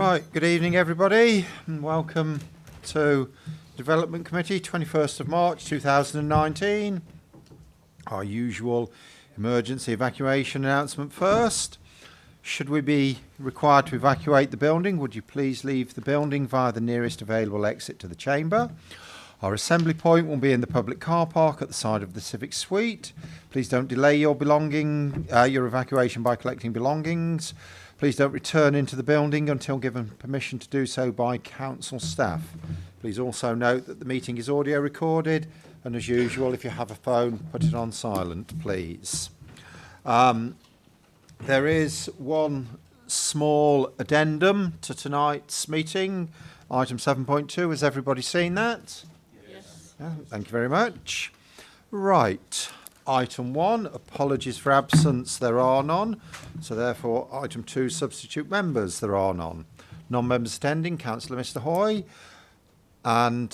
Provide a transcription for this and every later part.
Right, good evening everybody and welcome to Development Committee, 21st of March 2019. Our usual emergency evacuation announcement first. Should we be required to evacuate the building, would you please leave the building via the nearest available exit to the chamber. Our assembly point will be in the public car park at the side of the Civic Suite. Please don't delay your evacuation by collecting belongings. Please don't return into the building until given permission to do so by council staff. Please also note that the meeting is audio recorded, and as usual, if you have a phone, put it on silent, please. There is one small addendum to tonight's meeting, item 7.2. Has everybody seen that? Yes. Yeah, thank you very much. Right. Item 1, apologies for absence, there are none. So therefore, item 2, substitute members, there are none. Non-members attending, Councillor Mr Hoy and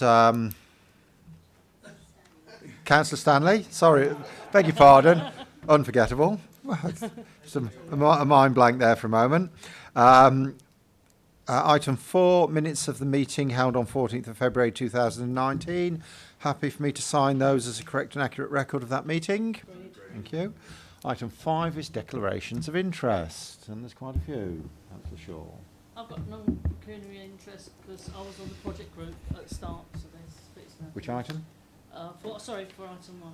Councillor Stanley. Sorry, beg your pardon, unforgettable. A mind blank there for a moment. Item 4, minutes of the meeting held on 14th of February 2019. Happy for me to sign those as a correct and accurate record of that meeting. Thank you. Item 5 is declarations of interest, and there's quite a few. Councillor Shaw. I've got non-pecuniary interest because I was on the project group at the start, so there's bits now. Which item? For item 1.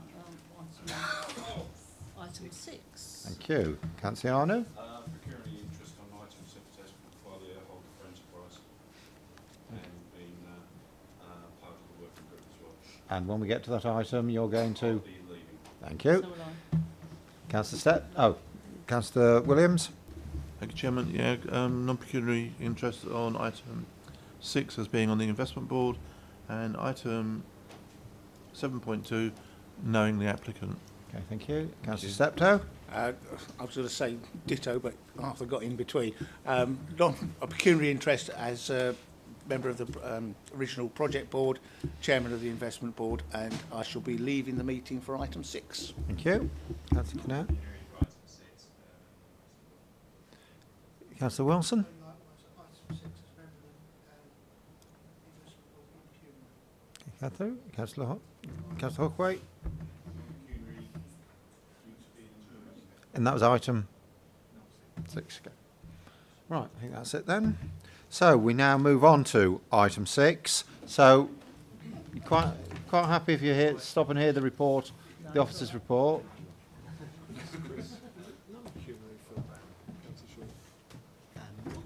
Item 6. Thank you. Councillor Arno. Pecuniary interest on item 6 test portfolio holder for enterprise and been part of the working group as well. And when we get to that item, you're going to. I'll be leaving. Thank you. So will I. Councillor Williams. Thank you, Chairman. Yeah, non-pecuniary interest on item 6 as being on the investment board, and item 7.2, knowing the applicant. Okay, thank you. Councillor Steptoe. I was going to say ditto, but Arthur got in between. A pecuniary interest as a member of the original project board, chairman of the investment board, and I shall be leaving the meeting for item 6. Thank you. Councillor Knapp. Councillor Wilson. Councillor Hookway. And that was item 6. Right, I think that's it then. So we now move on to item 6. So you're quite happy if you stop and hear the report, the officer's report.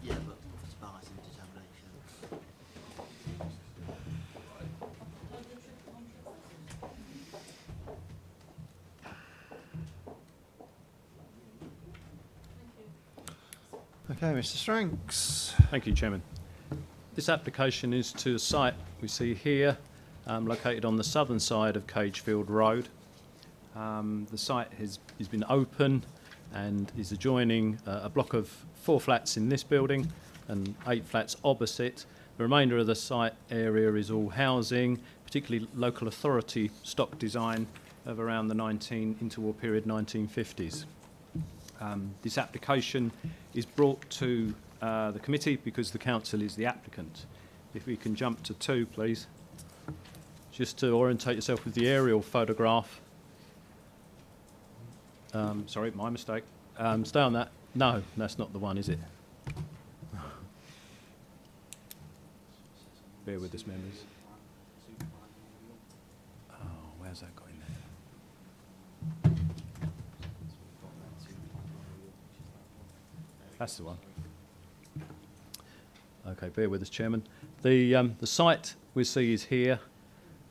Yeah, but it's about some determination. Okay, Mr Stranks. Thank you, Chairman. This application is to a site we see here, located on the southern side of Cagefield Road. The site has been open and is adjoining a block of 4 flats in this building and 8 flats opposite. The remainder of the site area is all housing, particularly local authority stock design of around the interwar period 1950s. This application is brought to the committee because the council is the applicant. If we can jump to 2, please. Just to orientate yourself with the aerial photograph. Sorry, my mistake. Stay on that. No, that's not the one, is it? Bear with us, members. Oh, where's that going there? That's the one. Okay, bear with us, Chairman. The site we see is here,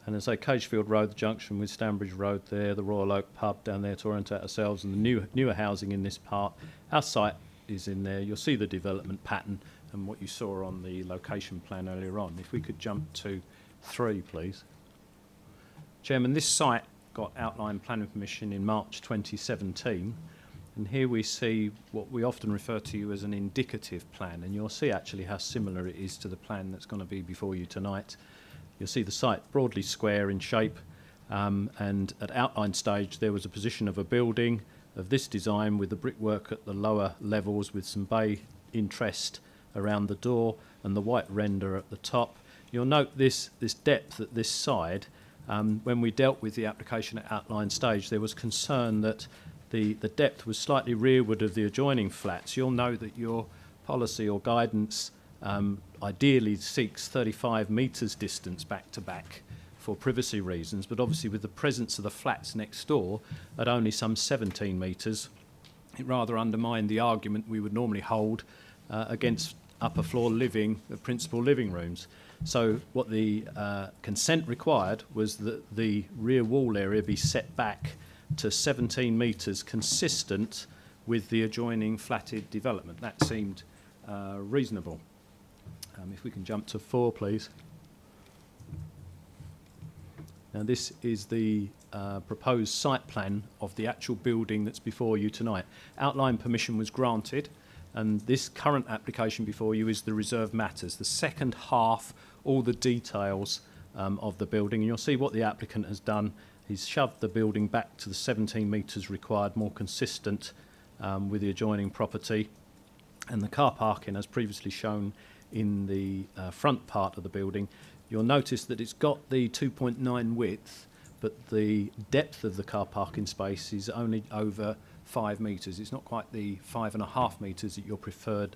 and as I say, Cagefield Road, the junction with Stanbridge Road there, the Royal Oak pub down there to orientate ourselves, and the newer housing in this part. Our site is in there. You'll see the development pattern and what you saw on the location plan earlier on. If we could jump to 3, please. Chairman, this site got outline planning permission in March 2017. And here we see what we often refer to as an indicative plan, and you'll see actually how similar it is to the plan that's going to be before you tonight. You'll see the site broadly square in shape, and at outline stage there was a position of a building of this design with the brickwork at the lower levels with some bay interest around the door and the white render at the top. You'll note this depth at this side. When we dealt with the application at outline stage, there was concern that the depth was slightly rearward of the adjoining flats. You'll know that your policy or guidance ideally seeks 35 metres distance back to back for privacy reasons, but obviously with the presence of the flats next door at only some 17 metres, it rather undermined the argument we would normally hold against upper floor living, principal living rooms. So what the consent required was that the rear wall area be set back to 17 metres, consistent with the adjoining flatted development. That seemed reasonable. If we can jump to 4, please. Now this is the proposed site plan of the actual building that's before you tonight. Outline permission was granted, and this current application before you is the reserved matters. The second half, all the details of the building, and you'll see what the applicant has done. He's shoved the building back to the 17 metres required, more consistent with the adjoining property. And the car parking, as previously shown in the front part of the building, you'll notice that it's got the 2.9 width, but the depth of the car parking space is only over 5 metres. It's not quite the 5.5 metres that your preferred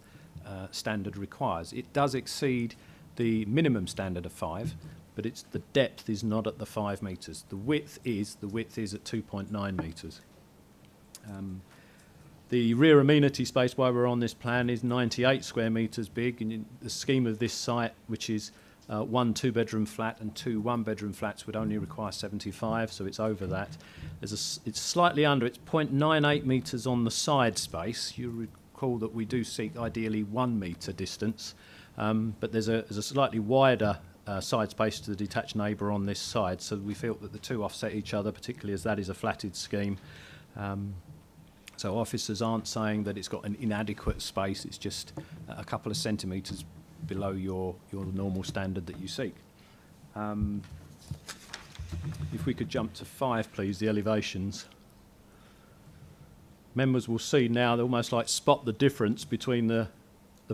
standard requires. It does exceed the minimum standard of 5, but the depth is not at the 5 metres. The width is at 2.9 metres. The rear amenity space, while we're on this plan, is 98 square metres big. And in the scheme of this site, which is 1 2-bedroom flat and 2 1-bedroom flats, would only require 75, so it's over that. It's slightly under. It's 0.98 metres on the side space. You recall that we do seek ideally 1 metre distance, but there's a slightly wider side space to the detached neighbour on this side, so we feel that the two offset each other, particularly as that is a flatted scheme. So officers aren't saying that it's got an inadequate space, it's just a couple of centimetres below your normal standard that you seek. If we could jump to 5, please, the elevations. Members will see now, they almost like spot the difference between the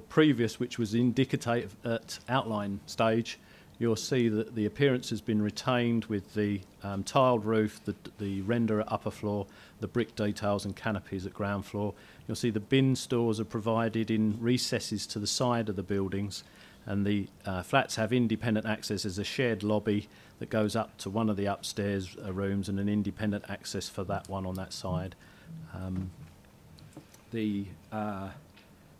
previous, which was indicative at outline stage. You'll see that the appearance has been retained with the tiled roof, the render at upper floor, the brick details and canopies at ground floor. You'll see the bin stores are provided in recesses to the side of the buildings, and the flats have independent access as a shared lobby that goes up to one of the upstairs rooms and an independent access for that one on that side. The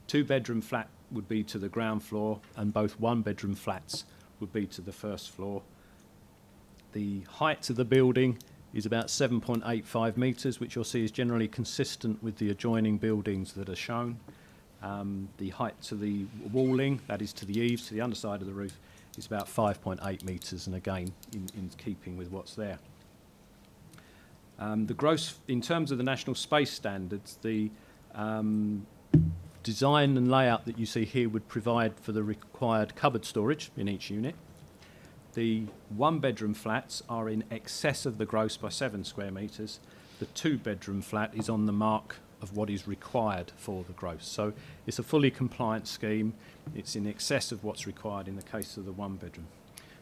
2-bedroom flat would be to the ground floor, and both 1-bedroom flats would be to the first floor. The height of the building is about 7.85 metres, which you'll see is generally consistent with the adjoining buildings that are shown. The height to the walling, that is to the eaves, to the underside of the roof, is about 5.8 metres, and again, in keeping with what's there. The gross, in terms of the national space standards, the design and layout that you see here would provide for the required cupboard storage in each unit. The 1-bedroom flats are in excess of the gross by 7 square metres. The 2-bedroom flat is on the mark of what is required for the gross. So it's a fully compliant scheme. It's in excess of what's required in the case of the 1-bedroom.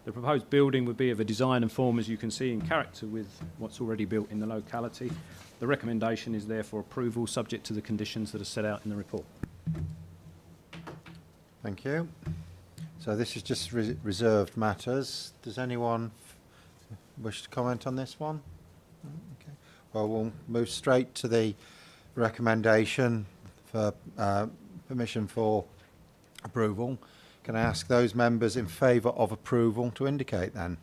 The proposed building would be of a design and form, as you can see, in character with what's already built in the locality. The recommendation is therefore approval, subject to the conditions that are set out in the report. Thank you. So this is just reserved matters. Does anyone wish to comment on this one? No? Okay. Well, we'll move straight to the recommendation for permission for approval. Can I ask those members in favour of approval to indicate then?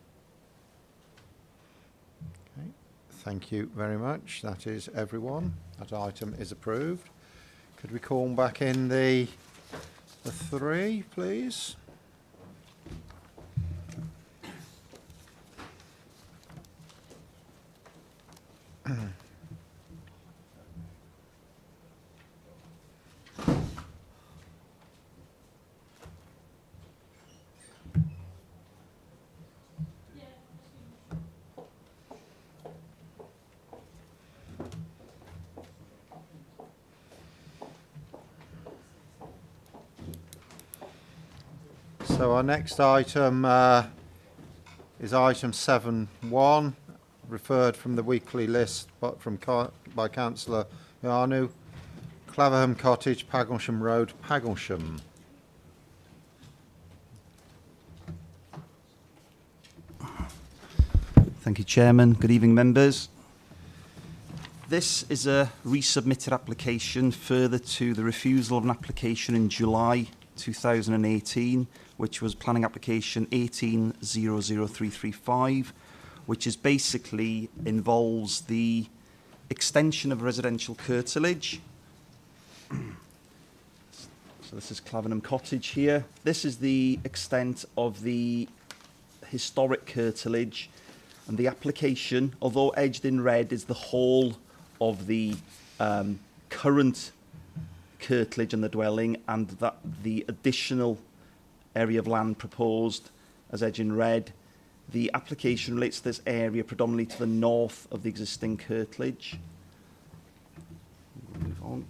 Okay. Thank you very much. That is everyone. That item is approved. Could we call back in the 3, please? So our next item is item 7.1, referred from the weekly list but by Councillor Yanu. Claverham Cottage, Paglesham Road, Paglesham. Thank you, Chairman. Good evening, members. This is a resubmitted application further to the refusal of an application in July 2018, which was planning application 1800335, which is basically involves the extension of residential curtilage. So this is Claverham Cottage here. This is the extent of the historic curtilage, and the application, although edged in red, is the whole of the current curtilage and the dwelling, and that the additional area of land proposed as edged in red. The application relates to this area predominantly to the north of the existing curtilage. We'll move on.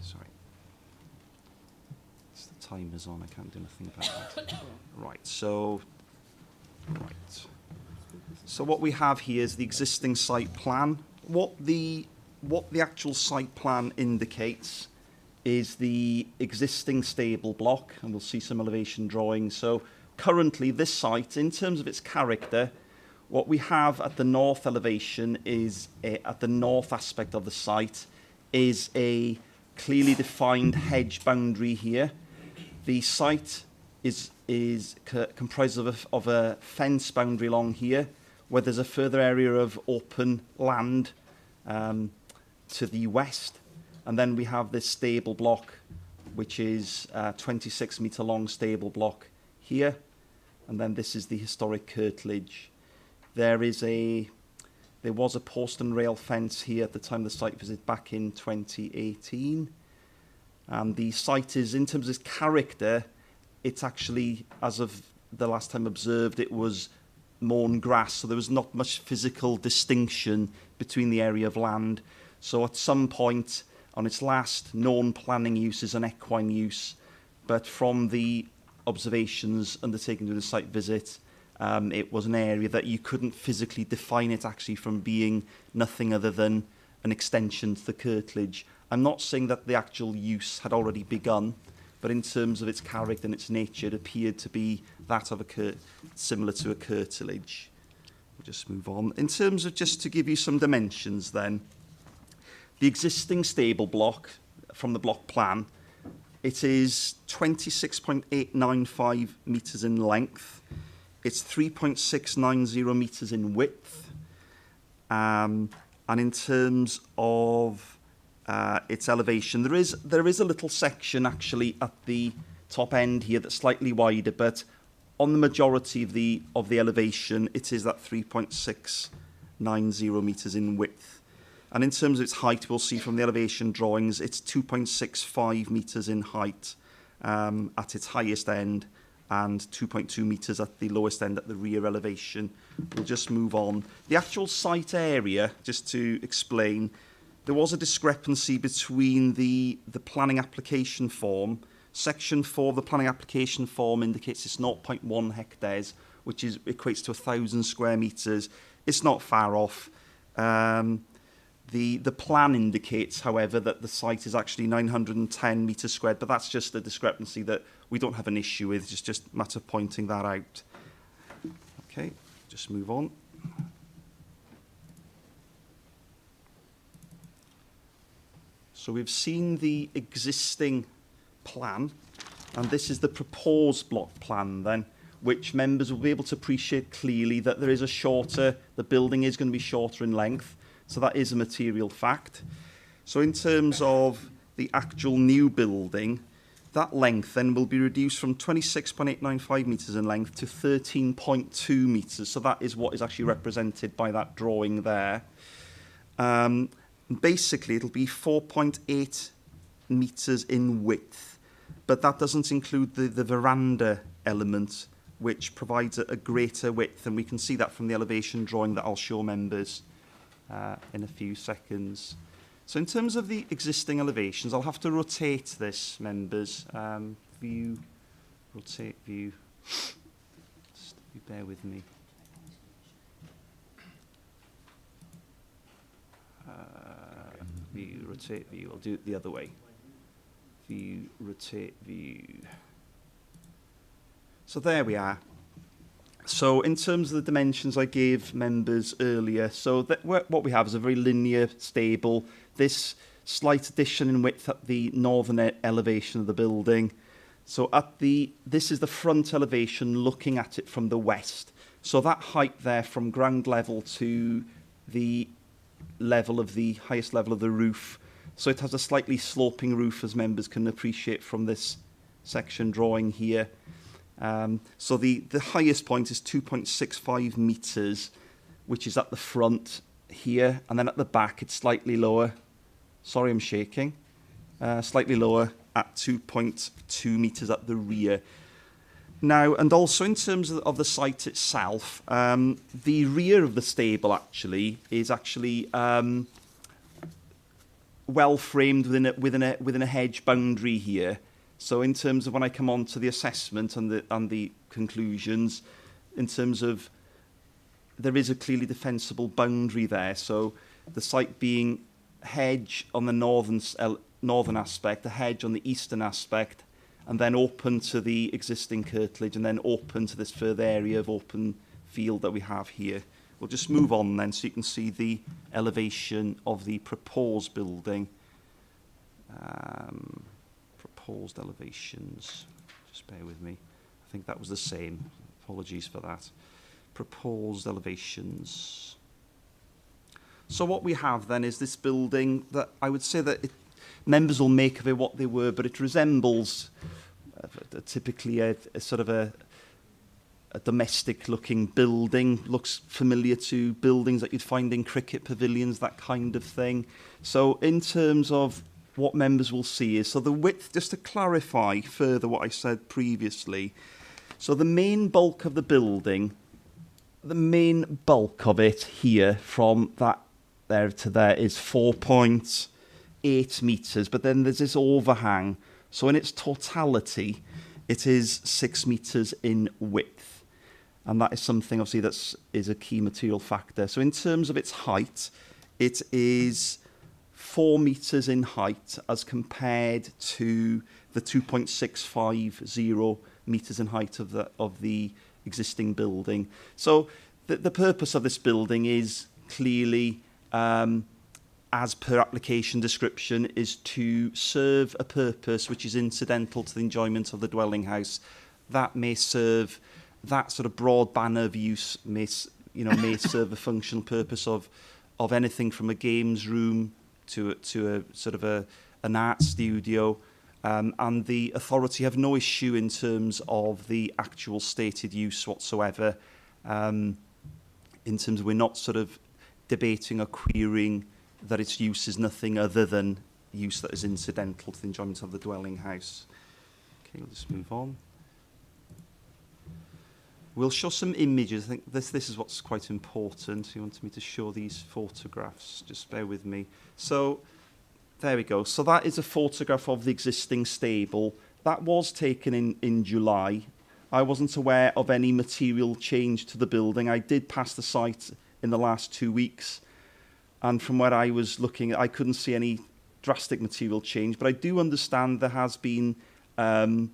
Sorry. It's the timer's on, I can't do anything about that. Right, so what we have here is the existing site plan. What the actual site plan indicates is the existing stable block, and we'll see some elevation drawings. So currently this site, in terms of its character, what we have at the north elevation is, at the north aspect of the site, is a clearly defined hedge boundary here. The site is comprised of a fence boundary along here, where there's a further area of open land to the west. And then we have this stable block, which is a 26-metre long stable block here. And then this is the historic curtilage. There was a post and rail fence here at the time of the site visit back in 2018. And the site is, in terms of its character, it's actually, as of the last time observed, it was mown grass, so there was not much physical distinction between the area of land. So at some point on its last known planning use is an equine use, but from the observations undertaken during the site visit, it was an area that you couldn't physically define it actually from being nothing other than an extension to the curtilage. I'm not saying that the actual use had already begun, but in terms of its character and its nature, it appeared to be that of similar to a curtilage. We'll just move on. In terms of, just to give you some dimensions then, the existing stable block from the block plan, it is 26.895 metres in length. It's 3.690 metres in width. And in terms of its elevation, there is a little section actually at the top end here that's slightly wider, but on the majority of the elevation, it is that 3.690 metres in width. And in terms of its height, we'll see from the elevation drawings, it's 2.65 metres in height at its highest end, and 2.2 metres at the lowest end at the rear elevation. We'll just move on. The actual site area, just to explain, there was a discrepancy between the planning application form. Section 4 of the planning application form indicates it's 0.1 hectares, which equates to 1,000 square metres. It's not far off. The plan indicates, however, that the site is actually 910 metres squared, but that's just a discrepancy that we don't have an issue with. It's just a matter of pointing that out. Okay, just move on. So we've seen the existing plan, and this is the proposed block plan then, which members will be able to appreciate clearly that there is the building is going to be shorter in length. So that is a material fact. So in terms of the actual new building, that length then will be reduced from 26.895 metres in length to 13.2 metres. So that is what is actually represented by that drawing there. Basically, it'll be 4.8 metres in width, but that doesn't include the veranda element, which provides a greater width, and we can see that from the elevation drawing that I'll show members in a few seconds. So in terms of the existing elevations, I'll have to rotate this, members. View, rotate, view. Just you bear with me. View, rotate, view. I'll do it the other way. View, rotate, view. So there we are. So in terms of the dimensions I gave members earlier, so what we have is a very linear, stable, this slight addition in width at the northern elevation of the building. So this is the front elevation looking at it from the west. So that height there from ground level to the level of the highest level of the roof. So it has a slightly sloping roof, as members can appreciate from this section drawing here. So the highest point is 2.65 metres, which is at the front here, and then at the back it's slightly lower. Sorry, I'm shaking. Slightly lower at 2.2 metres at the rear. Now, and also in terms of the site itself, the rear of the stable actually is well framed within a hedge boundary here. So in terms of when I come on to the assessment and the conclusions, in terms of there is a clearly defensible boundary there. So the site being hedge on the northern aspect, a hedge on the eastern aspect, and then open to the existing curtilage, and then open to this further area of open field that we have here. We'll just move on then so you can see the elevation of the proposed building. Proposed elevations. Just bear with me. I think that was the same. Apologies for that. Proposed elevations. So what we have then is this building that I would say that members will make of it what they were, but it resembles typically a sort of a domestic-looking building. Looks familiar to buildings that you'd find in cricket pavilions, that kind of thing. So in terms of what members will see is, so the width, just to clarify further what I said previously, so the main bulk of the building, the main bulk of it here from that there to there is 4.8 metres, but then there's this overhang. So in its totality, it is 6 metres in width. And that is something, obviously, that is a key material factor. So in terms of its height, it is 4 metres in height as compared to the 2.650 metres in height of the existing building. So the purpose of this building is clearly, as per application description, is to serve a purpose which is incidental to the enjoyment of the dwelling house. That may serve, that sort of broad banner of use may serve a functional purpose of anything from a games room to a sort of an art studio, and the authority have no issue in terms of the actual stated use whatsoever. In terms of, we're not sort of debating or querying that its use is nothing other than use that is incidental to the enjoyment of the dwelling house. Okay, we'll just move on. We'll show some images. I think this is what's quite important. You wanted me to show these photographs. Just bear with me. So there we go. So that is a photograph of the existing stable. That was taken in July. I wasn't aware of any material change to the building. I did pass the site in the last 2 weeks, and from where I was looking, I couldn't see any drastic material change. But I do understand there has been some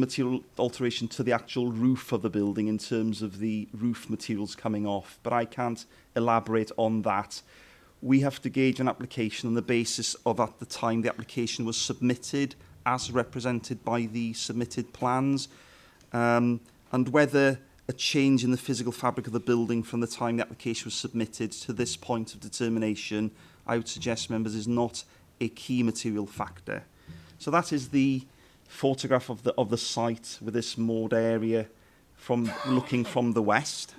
material alteration to the actual roof of the building in terms of the roof materials coming off, but I can't elaborate on that. We have to gauge an application on the basis of, at the time the application was submitted, as represented by the submitted plans, and whether a change in the physical fabric of the building from the time the application was submitted to this point of determination, I would suggest, members, is not a key material factor. So that is the photograph of the site with this moored area from looking from the west.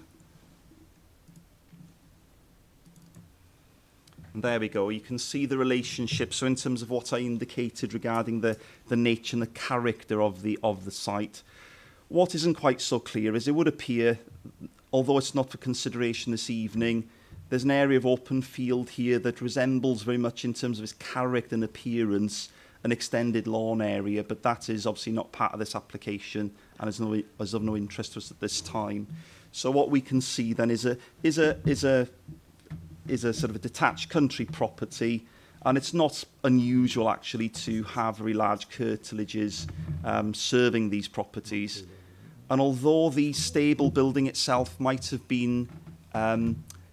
And there we go. You can see the relationship. So in terms of what I indicated regarding the nature and the character of the site, what isn't quite so clear is it would appear, although it's not for consideration this evening, There's an area of open field here that resembles very much in terms of its character and appearance an extended lawn area, but that is obviously not part of this application and is of no interest to us at this time. So what we can see then is a sort of a detached country property, and it's not unusual actually to have very large curtilages serving these properties. And although the stable building itself might have been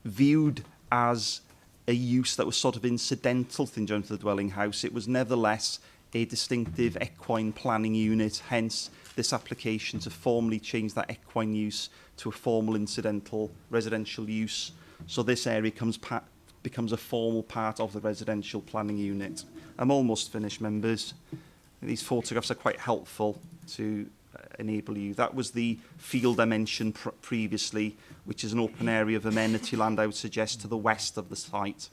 viewed as a use that was sort of incidental to the dwelling house, it was nevertheless a distinctive equine planning unit, hence this application to formally change that equine use to a formal incidental residential use. So this area becomes a formal part of the residential planning unit. I'm almost finished, members. These photographs are quite helpful to enable you. That was the field I mentioned previously, which is an open area of amenity land, I would suggest, to the west of the site.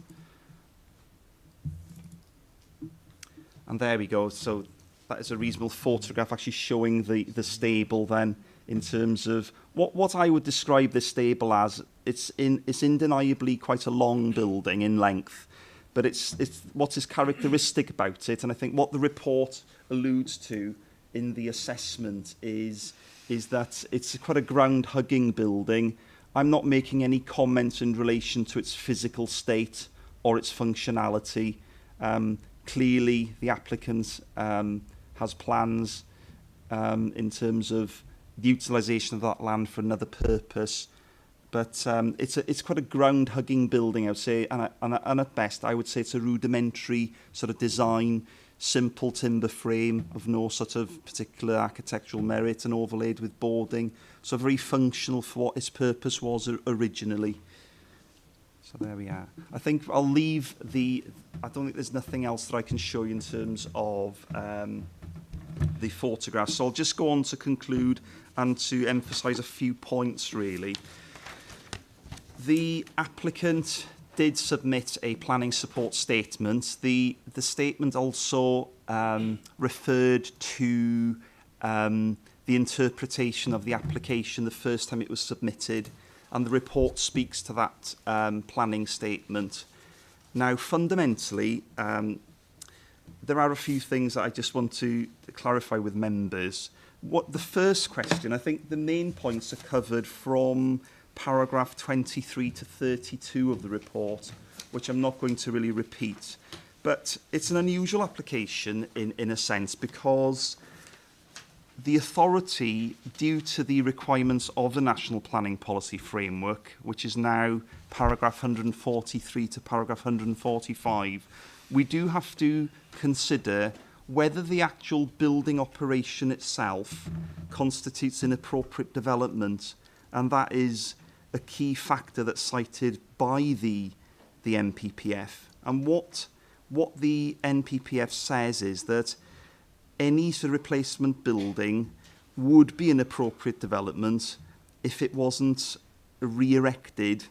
And there we go. So that is a reasonable photograph actually showing the stable then in terms of what I would describe this stable as. It's undeniably quite a long building in length, but it's what is characteristic about it, and I think what the report alludes to in the assessment is that it's quite a ground-hugging building. I'm not making any comments in relation to its physical state or its functionality. Clearly, the applicant has plans in terms of the utilisation of that land for another purpose. But it's quite a ground-hugging building, I would say, and at best, I would say it's a rudimentary sort of design, simple timber frame of no sort of particular architectural merit and overlaid with boarding. So very functional for what its purpose was originally. So there we are. I think I'll leave I don't think there's nothing else that I can show you in terms of the photographs. So I'll just go on to conclude and to emphasise a few points, really. The applicant did submit a planning support statement. The statement also referred to the interpretation of the application the first time it was submitted, and the report speaks to that planning statement. Now, fundamentally, there are a few things that I just want to clarify with members. The first question, I think the main points are covered from paragraph 23 to 32 of the report, which I'm not going to really repeat. But it's an unusual application in a sense, because the authority, due to the requirements of the National Planning Policy Framework, which is now paragraph 143 to paragraph 145, we do have to consider whether the actual building operation itself constitutes inappropriate development, and that is a key factor that's cited by the NPPF. And what the NPPF says is that any sort of replacement building would be an appropriate development if it wasn't re-erected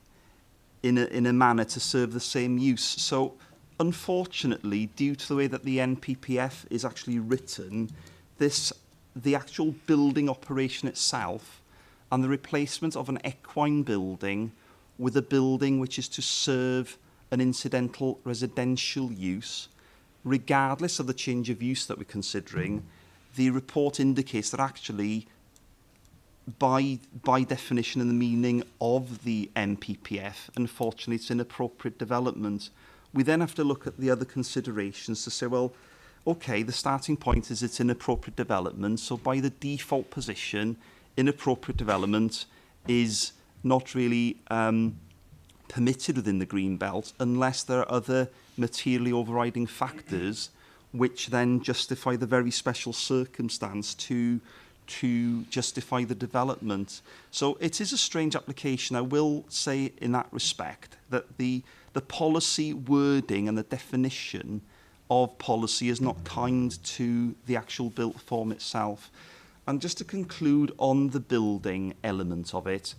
in a manner to serve the same use. So, unfortunately, due to the way that the NPPF is actually written, the actual building operation itself and the replacement of an equine building with a building which is to serve an incidental residential use, regardless of the change of use that we're considering, the report indicates that actually, by definition and the meaning of the NPPF, unfortunately, it's inappropriate development. We then have to look at the other considerations to say, well, okay, the starting point is it's inappropriate development, so by the default position, inappropriate development is not really permitted within the green belt unless there are other materially overriding factors which then justify the very special circumstance to justify the development. So it is a strange application. I will say in that respect that the policy wording and the definition of policy is not kind to the actual built form itself. And just to conclude on the building element of it,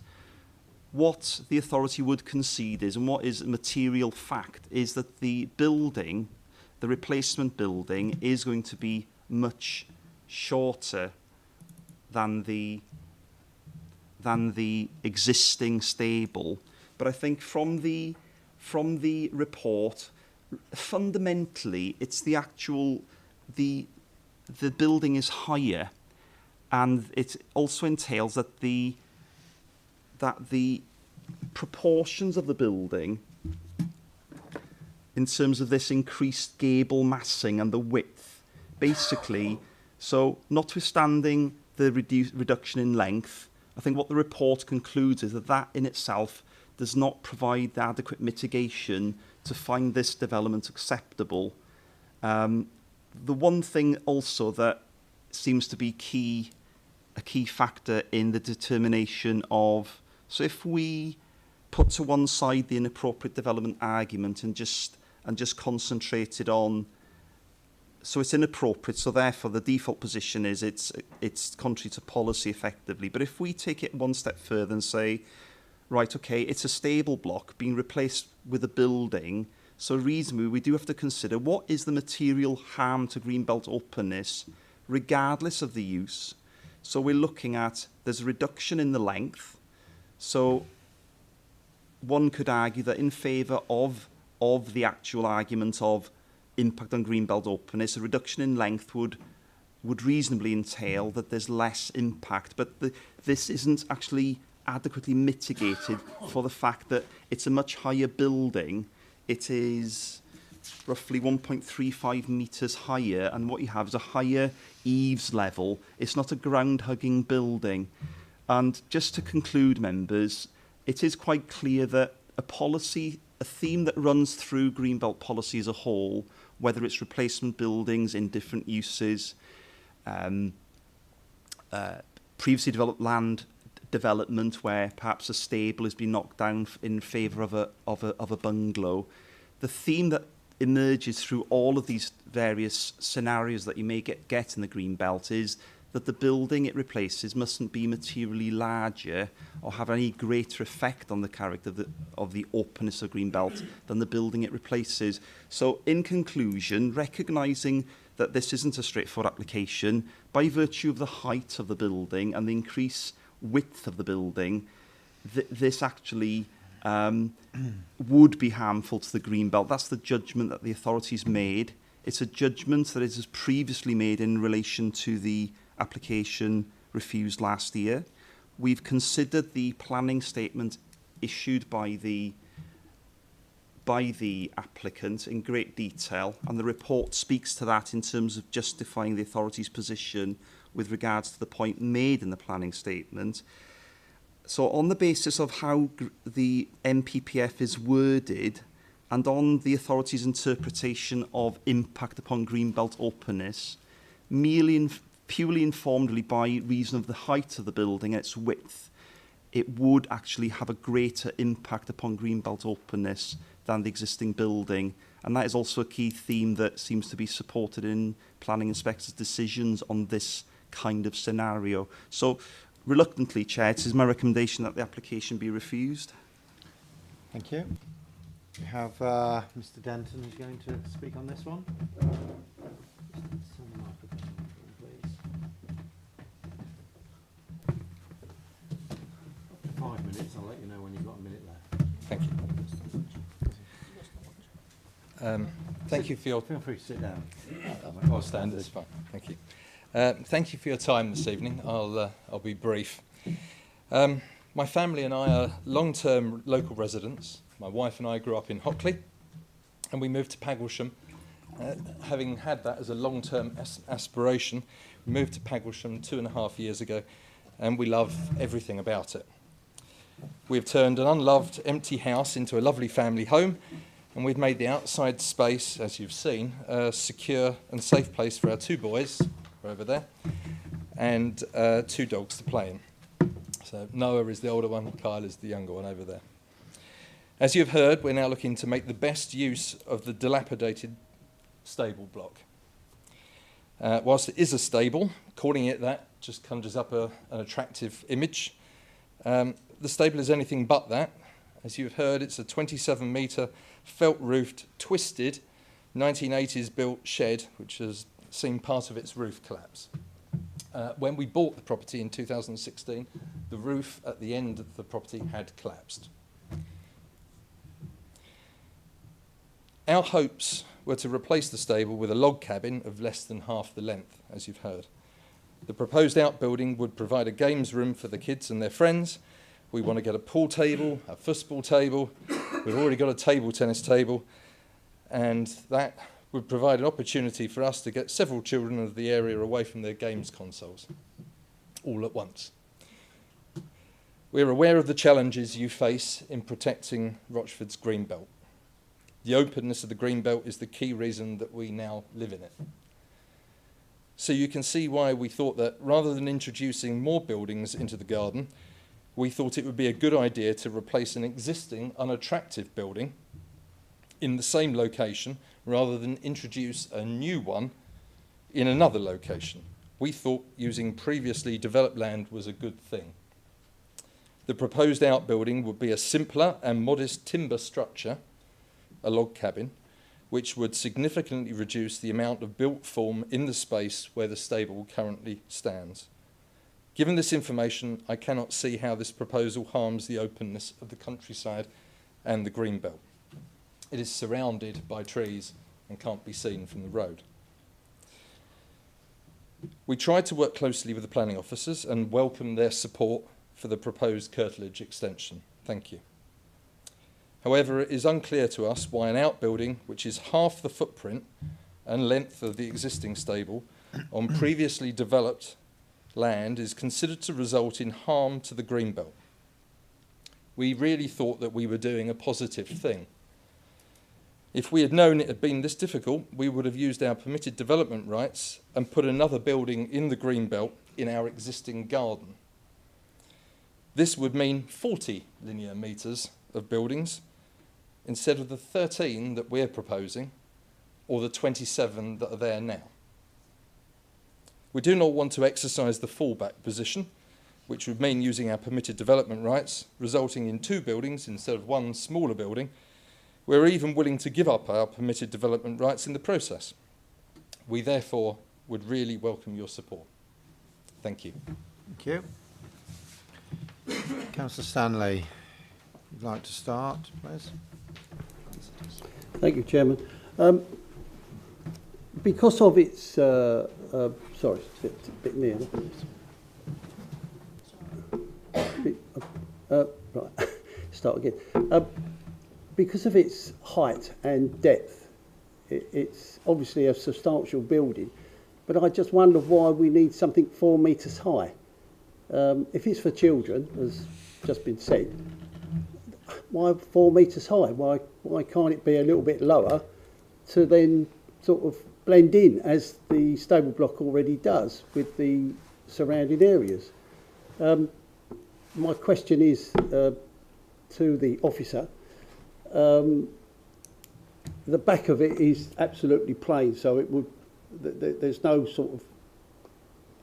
what the authority would concede is, and what is a material fact, is that the building, the replacement building, is going to be much shorter than the existing stable. But I think from the from the report, fundamentally, it's the actual, the building is higher, and it also entails that the proportions of the building, in terms of this increased gable massing and the width, basically, so notwithstanding the reduction in length, I think what the report concludes is that that in itself does not provide the adequate mitigation to find this development acceptable. The one thing also that seems to be a key factor in the determination of, so if we put to one side the inappropriate development argument and just concentrated on, so it's inappropriate, so therefore the default position is it's contrary to policy effectively. But if we take it one step further and say, right, okay, it's a stable block being replaced with a building, so reasonably we do have to consider what is the material harm to greenbelt openness regardless of the use. So we're looking at, there's a reduction in the length, so one could argue that in favour of the actual argument of impact on greenbelt openness, a reduction in length would reasonably entail that there's less impact, but this isn't actually adequately mitigated for the fact that it's a much higher building. It is roughly 1.35 metres higher, and what you have is a higher eaves level. It's not a ground-hugging building. And just to conclude, members, it is quite clear that a theme that runs through greenbelt policy as a whole, whether it's replacement buildings in different uses, previously developed land development where perhaps a stable has been knocked down in favour of a bungalow. The theme that emerges through all of these various scenarios that you may get in the green belt is that the building it replaces mustn't be materially larger or have any greater effect on the character of the openness of green belt than the building it replaces. So in conclusion, recognising that this isn't a straightforward application, by virtue of the height of the building and the increased width of the building, this actually would be harmful to the green belt. That's the judgment that the authorities made. It's a judgment that is previously made in relation to the application refused last year. We've considered the planning statement issued by the applicant in great detail, and the report speaks to that in terms of justifying the authority's position with regards to the point made in the planning statement. So on the basis of how the MPPF is worded and on the authority's interpretation of impact upon greenbelt openness, purely informedly by reason of the height of the building and its width, it would actually have a greater impact upon greenbelt openness than the existing building. And that is also a key theme that seems to be supported in planning inspectors' decisions on this kind of scenario. So, reluctantly, Chair, it is my recommendation that the application be refused. Thank you. We have Mr. Denton who's going to speak on this one. Some microphone, please. 5 minutes, I'll let you know when you've got a minute left. Thank you. Thank you for your... Feel free to sit down. I'll stand, it's fine. Thank you. Thank you for your time this evening. I'll be brief. My family and I are long-term local residents. My wife and I grew up in Hockley, and we moved to Paglesham. Having had that as a long-term aspiration, we moved to Paglesham 2.5 years ago, and we love everything about it. We've turned an unloved, empty house into a lovely family home, and we've made the outside space, as you've seen, a secure and safe place for our 2 boys, over there, and 2 dogs to play in. So Noah is the older one, Kyle is the younger one over there. As you've heard, we're now looking to make the best use of the dilapidated stable block. Whilst it is a stable, calling it that just conjures up an attractive image. The stable is anything but that. As you've heard, it's a 27-metre felt-roofed, twisted, 1980s built shed, which has seen part of its roof collapse. When we bought the property in 2016, the roof at the end of the property had collapsed. Our hopes were to replace the stable with a log cabin of less than half the length, as you've heard. The proposed outbuilding would provide a games room for the kids and their friends. We want to get a pool table, a football table. We've already got a table tennis table, and that would provide an opportunity for us to get several children of the area away from their games consoles, all at once. We're aware of the challenges you face in protecting Rochford's green belt. The openness of the green belt is the key reason that we now live in it. So you can see why we thought that rather than introducing more buildings into the garden, we thought it would be a good idea to replace an existing unattractive building in the same location rather than introduce a new one in another location. We thought using previously developed land was a good thing. The proposed outbuilding would be a simpler and modest timber structure, a log cabin, which would significantly reduce the amount of built form in the space where the stable currently stands. Given this information, I cannot see how this proposal harms the openness of the countryside and the green belt. It is surrounded by trees and can't be seen from the road. We tried to work closely with the planning officers and welcome their support for the proposed curtilage extension. Thank you. However, it is unclear to us why an outbuilding which is half the footprint and length of the existing stable on previously developed land is considered to result in harm to the green belt. We really thought that we were doing a positive thing. If we had known it had been this difficult, we would have used our permitted development rights and put another building in the green belt in our existing garden. This would mean 40 linear metres of buildings instead of the 13 that we're proposing or the 27 that are there now. We do not want to exercise the fallback position, which would mean using our permitted development rights, resulting in 2 buildings instead of 1 smaller building. We're even willing to give up our permitted development rights in the process. We therefore would really welcome your support. Thank you. Thank you. Councillor Stanley, you'd like to start, please? Thank you, Chairman. Because of its, sorry, it's a bit near. Right, start again. Because of its height and depth, it's obviously a substantial building, but I just wonder why we need something 4 metres high. If it's for children, as just been said, why 4 metres high? Why can't it be a little bit lower to then sort of blend in, as the stable block already does, with the surrounding areas? My question is to the officer. The back of it is absolutely plain, so it would. There's no sort of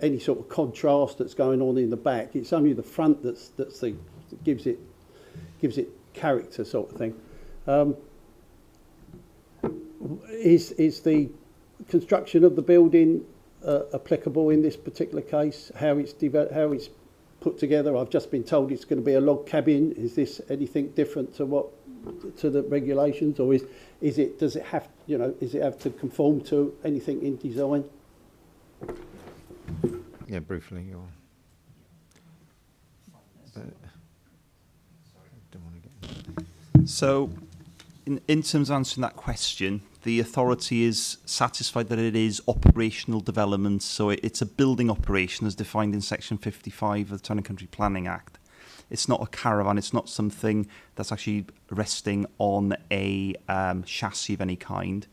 any sort of contrast that's going on in the back. It's only the front that gives it character, sort of thing. Is the construction of the building applicable in this particular case? How it's put together? I've just been told it's going to be a log cabin. Is this anything different to the regulations, or does it have to conform to anything in design? Yeah, briefly. So, in terms of answering that question, the authority is satisfied that it is operational development, so it's a building operation as defined in Section 55 of the Town and Country Planning Act. It's not a caravan, it's not something that's actually resting on a chassis of any kind.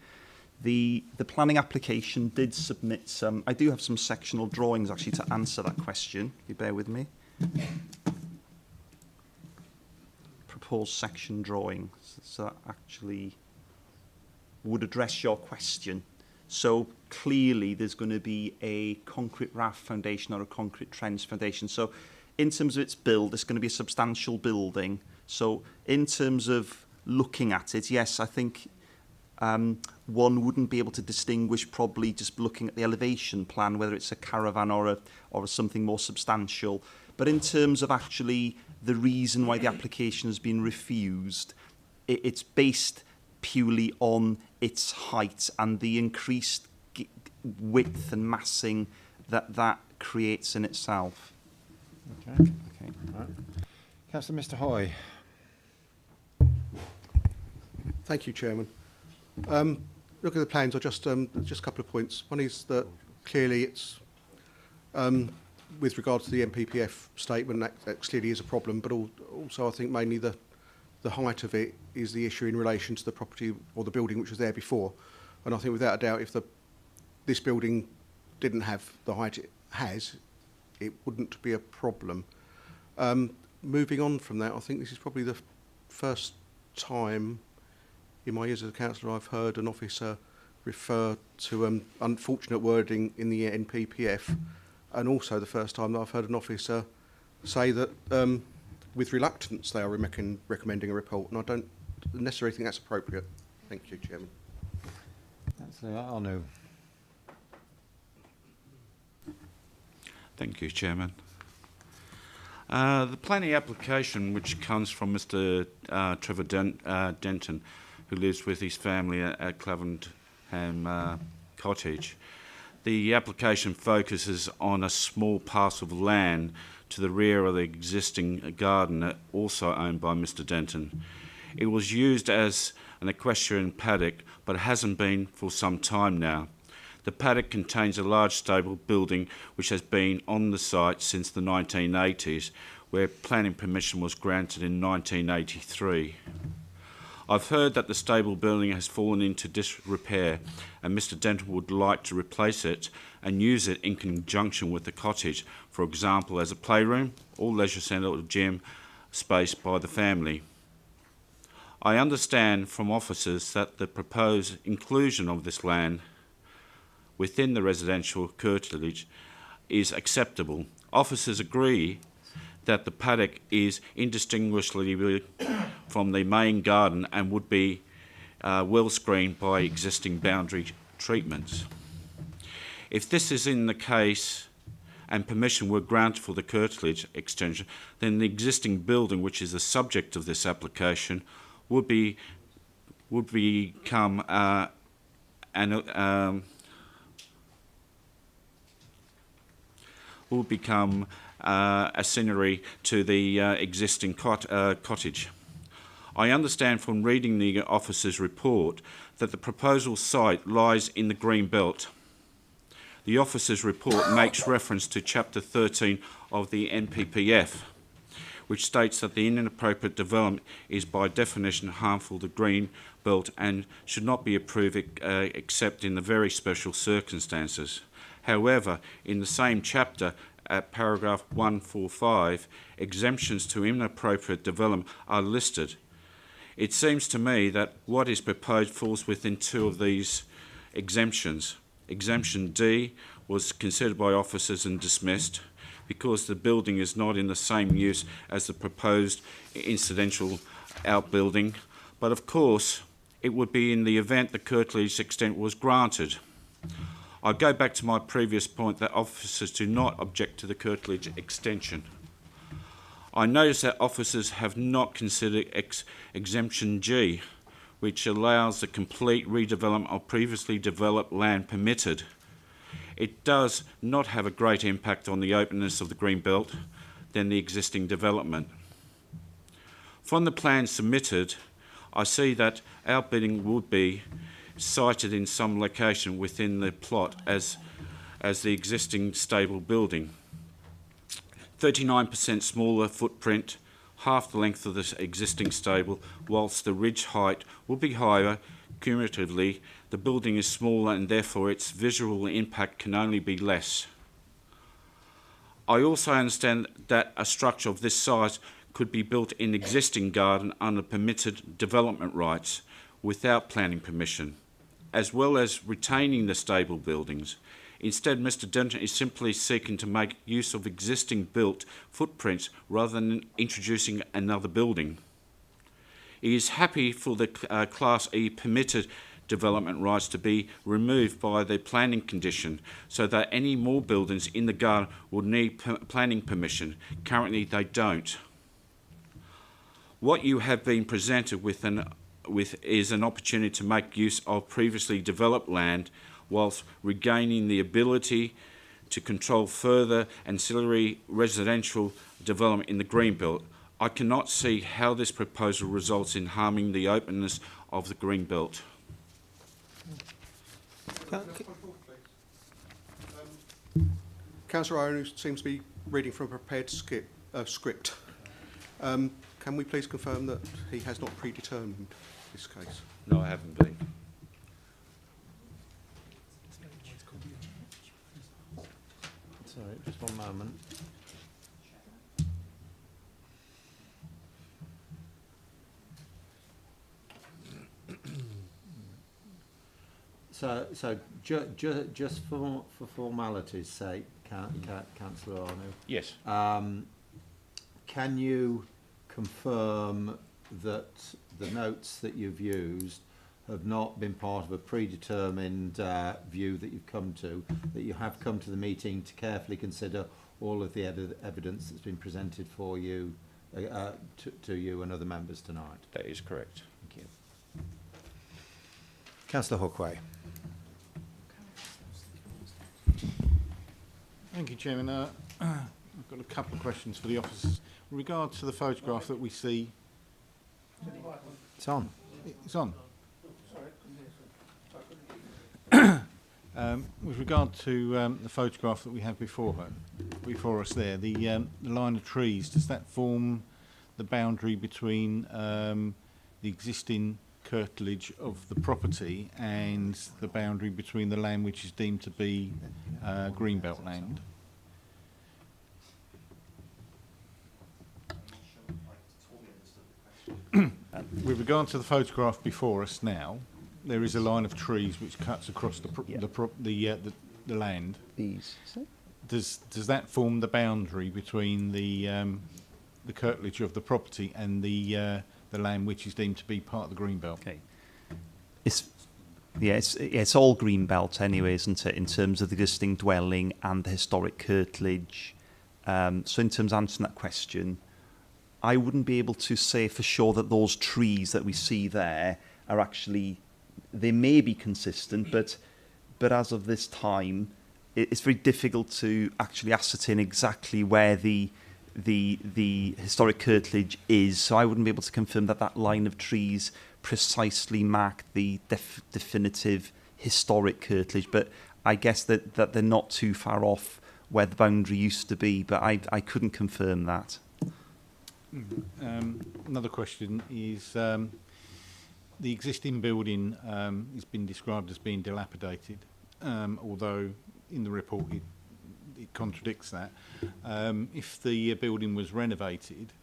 The planning application did submit some, I do have some sectional drawings actually to answer that question, if you bear with me. Proposed section drawing, so that actually would address your question. So clearly there's going to be a concrete raft foundation or a concrete trench foundation. So in terms of its build, it's going to be a substantial building. So in terms of looking at it, yes, I think one wouldn't be able to distinguish probably just looking at the elevation plan whether it's a caravan or something more substantial. But in terms of actually the reason why the application has been refused, it's based purely on its height and the increased width and massing that creates in itself. Okay. Okay. Right. Councillor Mr Hoy. Thank you, Chairman. Look at the plans. Just a couple of points. One is that clearly it's with regard to the MPPF statement that clearly is a problem, but also I think mainly the height of it is the issue in relation to the property or the building which was there before. And I think without a doubt, if this building didn't have the height it has, it wouldn't be a problem. Moving on from that, I think this is probably the first time in my years as a councillor I've heard an officer refer to unfortunate wording in the NPPF, and also the first time that I've heard an officer say that with reluctance they are recommending a report, and I don't necessarily think that's appropriate. Thank you, Chairman. Councillor Arnoux. Thank you, Chairman. The planning application, which comes from Mr. Trevor Denton, who lives with his family at Clavenham Cottage. The application focuses on a small parcel of land to the rear of the existing garden, also owned by Mr. Denton. It was used as an equestrian paddock, but hasn't been for some time now. The paddock contains a large stable building which has been on the site since the 1980s, where planning permission was granted in 1983. I've heard that the stable building has fallen into disrepair and Mr. Denton would like to replace it and use it in conjunction with the cottage, for example as a playroom or leisure centre or gym space by the family. I understand from officers that the proposed inclusion of this land within the residential curtilage is acceptable. Officers agree that the paddock is indistinguishable from the main garden and would be well screened by existing boundary treatments. If this is in the case and permission were granted for the curtilage extension, then the existing building, which is the subject of this application, would become a scenery to the existing cottage. I understand from reading the officer's report that the proposal site lies in the green belt. The officer's report makes reference to Chapter 13 of the NPPF, which states that the inappropriate development is by definition harmful to green belt and should not be approved except in the very special circumstances. However, in the same chapter, at paragraph 145, exemptions to inappropriate development are listed. It seems to me that what is proposed falls within two of these exemptions. Exemption D was considered by officers and dismissed because the building is not in the same use as the proposed incidental outbuilding, but of course it would be in the event the curtilage extent was granted. I go back to my previous point that officers do not object to the curtilage extension. I notice that officers have not considered exemption G, which allows the complete redevelopment of previously developed land permitted. It does not have a great impact on the openness of the green belt than the existing development. From the plans submitted, I see that outbuilding would be sited in some location within the plot as the existing stable building. 39% smaller footprint, half the length of the existing stable, whilst the ridge height will be higher. Cumulatively, the building is smaller and therefore its visual impact can only be less. I also understand that a structure of this size could be built in existing garden under permitted development rights without planning permission, as well as retaining the stable buildings. Instead, Mr. Denton is simply seeking to make use of existing built footprints rather than introducing another building. He is happy for the Class E permitted development rights to be removed by the planning condition so that any more buildings in the garden will need planning permission. Currently, they don't. What you have been presented with is an opportunity to make use of previously developed land whilst regaining the ability to control further ancillary residential development in the Greenbelt. I cannot see how this proposal results in harming the openness of the Greenbelt. Councillor Owen, who seems to be reading from a prepared script. Can we please confirm that he has not predetermined this case? No, I haven't been. Sorry, just one moment. So just for formality's sake, Councillor Arnold. Yes. Can you confirm that the notes that you've used have not been part of a predetermined view that you've come to, that you have come to the meeting to carefully consider all of the evidence that's been presented for you, to you and other members tonight? That is correct. Thank you. Councillor Hookway. Thank you, Chairman. I've got a couple of questions for the officers. With regard to the photograph that we see... It's on. It's on. With regard to the photograph that we have before us there, the line of trees, does that form the boundary between the existing curtilage of the property and the boundary between the land which is deemed to be Greenbelt land? With regard to the photograph before us now, there is a line of trees which cuts across the land. These. Does that form the boundary between the curtilage of the property and the land which is deemed to be part of the Greenbelt? Okay. It's all Greenbelt anyway, isn't it, in terms of the existing dwelling and the historic curtilage. So in terms of answering that question, I wouldn't be able to say for sure that those trees that we see there are actually, they may be consistent, but as of this time, it's very difficult to actually ascertain exactly where the historic curtilage is. So I wouldn't be able to confirm that that line of trees precisely marked the definitive historic curtilage, but I guess that they're not too far off where the boundary used to be, but I couldn't confirm that. Another question is the existing building has been described as being dilapidated, although in the report it contradicts that. If the building was renovated,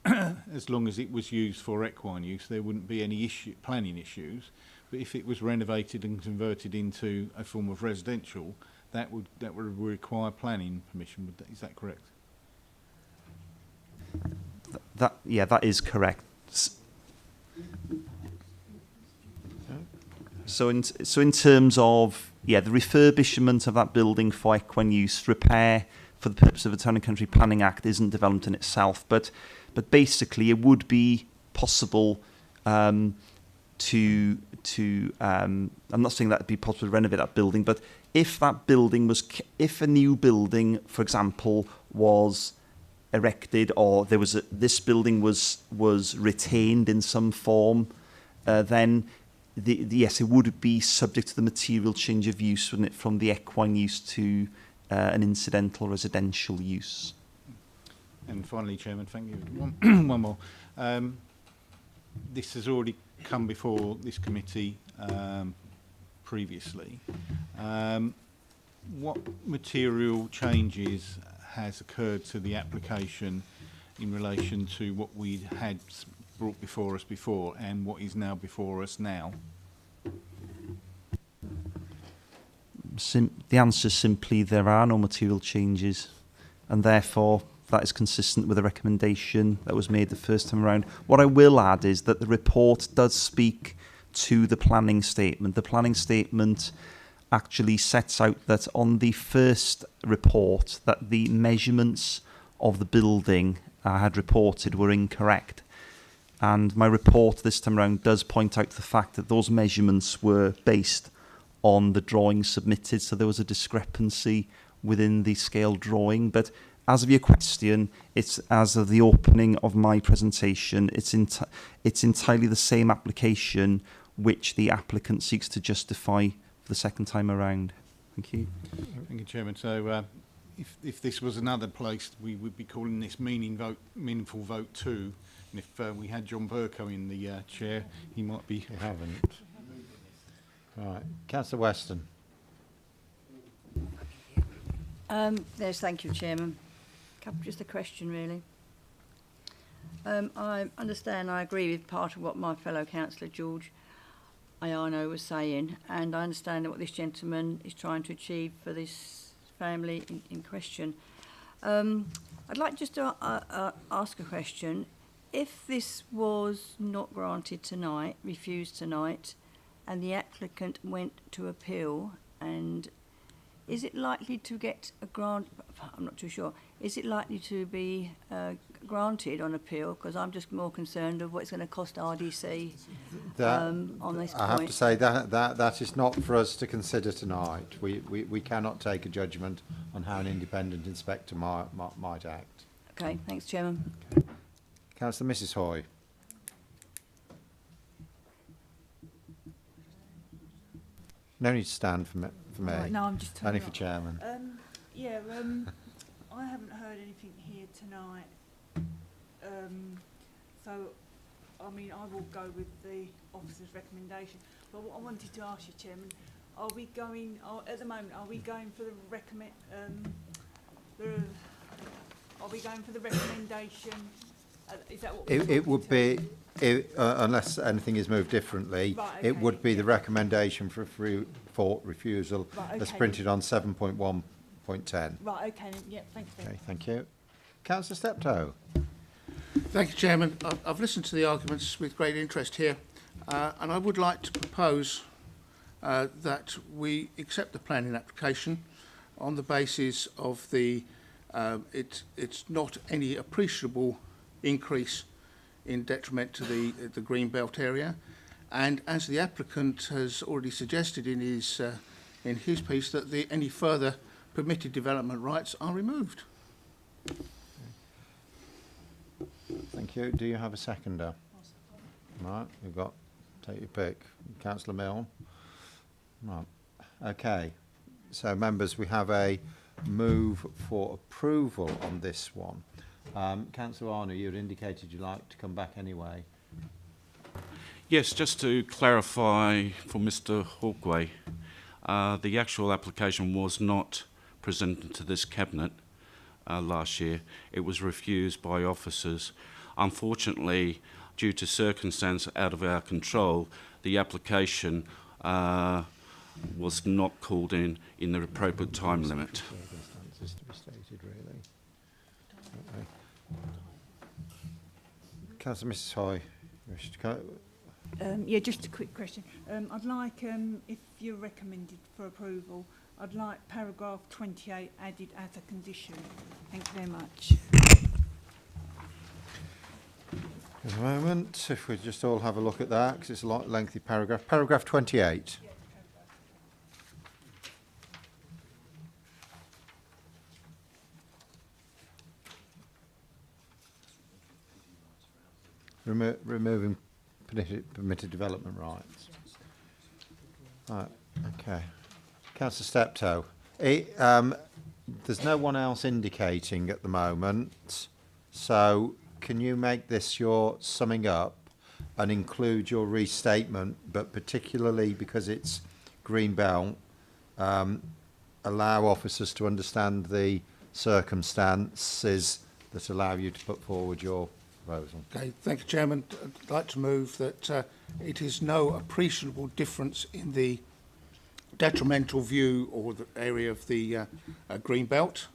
as long as it was used for equine use, there wouldn't be any planning issues. But if it was renovated and converted into a form of residential, that would require planning permission. Is that correct? That is correct. So in terms of the refurbishment of that building for equine use, repair for the purpose of the Town and Country Planning Act isn't developed in itself, but basically it would be possible I'm not saying that it'd be possible to renovate that building, but if a new building, for example, was erected, or this building was retained in some form, then yes, it would be subject to the material change of use, wouldn't it, from the equine use to an incidental residential use. And finally, Chairman, thank you. One more. This has already come before this committee previously. What material changes has occurred to the application in relation to what we had brought before us before and what is now before us now? The answer is simply there are no material changes, and therefore that is consistent with the recommendation that was made the first time around. What I will add is that the report does speak to the planning statement. The planning statement actually sets out that on the first report that the measurements of the building I had reported were incorrect. and my report this time around does point out the fact that those measurements were based on the drawing submitted, so there was a discrepancy within the scale drawing. But as of your question, it's as of the opening of my presentation, it's entirely the same application which the applicant seeks to justify for the second time around. Thank you. Thank you, Chairman. So if this was another place, we would be calling this meaningful vote 2. And if we had John Burko in the chair, he might be... You haven't. Right. Councillor Weston. Yes, thank you, Chairman. Just a question, really. I understand, I agree with part of what my fellow councillor George Ayano was saying, and I understand what this gentleman is trying to achieve for this family in question. I'd like just to ask a question. If this was not granted tonight, refused tonight, and the applicant went to appeal, and is it likely to get a grant? I'm not too sure. Is it likely to be granted on appeal? Because I'm just more concerned of what it's going to cost RDC on this point. I have to say that is not for us to consider tonight. We cannot take a judgment on how an independent inspector might act. Okay, thanks, Chairman. Okay. Councillor Mrs Hoy. No need to stand for me. No, I'm just only for Chairman. I haven't heard anything here tonight. So, I mean, I will go with the officer's recommendation. But what I wanted to ask you, Chairman, are we going at the moment? Are we going for the recommendation? Is that what it would be, unless anything is moved differently, right, okay, it would be the recommendation for refusal right, as okay, printed on 7.1.10. Right, okay, yeah, thank you. Okay, thank you. Councillor Steptoe. Thank you, Chairman. I've listened to the arguments with great interest here, and I would like to propose that we accept the planning application on the basis of the it's not any appreciable increase in detriment to the green belt area, and as the applicant has already suggested in his piece, that any further permitted development rights are removed. Thank you. Do you have a seconder? Right, you've got, take your pick. Councillor Milne. Right, okay. So members, we have a move for approval on this one. Councillor Arnold, you had indicated you'd like to come back anyway. Yes, just to clarify for Mr Hawkway, the actual application was not presented to this cabinet last year. It was refused by officers. Unfortunately, due to circumstances out of our control, the application was not called in the appropriate time limit. Circumstances to be stated, really. Okay. Councillor Mrs Hoy, you wish to go? Yeah, just a quick question. I'd like, if you're recommended for approval, I'd like paragraph 28 added as a condition. Thank you very much. At the moment, if we just all have a look at that, because it's a lengthy paragraph. Paragraph 28. Removing permitted development rights. Right, okay. Councillor Steptoe. There's no one else indicating at the moment, so can you make this your summing up and include your restatement, but particularly because it's green belt, allow officers to understand the circumstances that allow you to put forward your proposal? Okay, thank you, Chairman. I'd like to move that it is no appreciable difference in the detrimental view or the area of the green belt,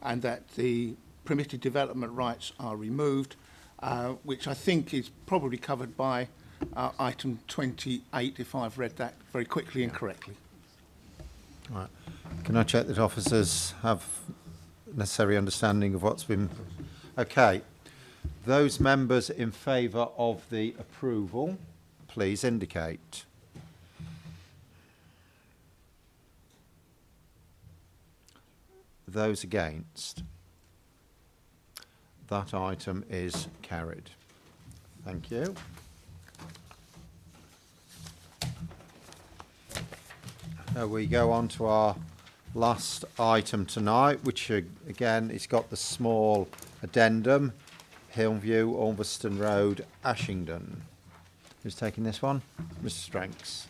and that the permitted development rights are removed, which I think is probably covered by item 28, if I've read that very quickly and correctly. Right. Can I check that officers have necessary understanding of what's been... Okay. Those members in favour of the approval, please indicate. Those against? That item is carried. Thank you. We go on to our last item tonight, which again, it's got the small addendum, Hillview, Ulverston Road, Ashington. Who's taking this one? Mr. Stranks.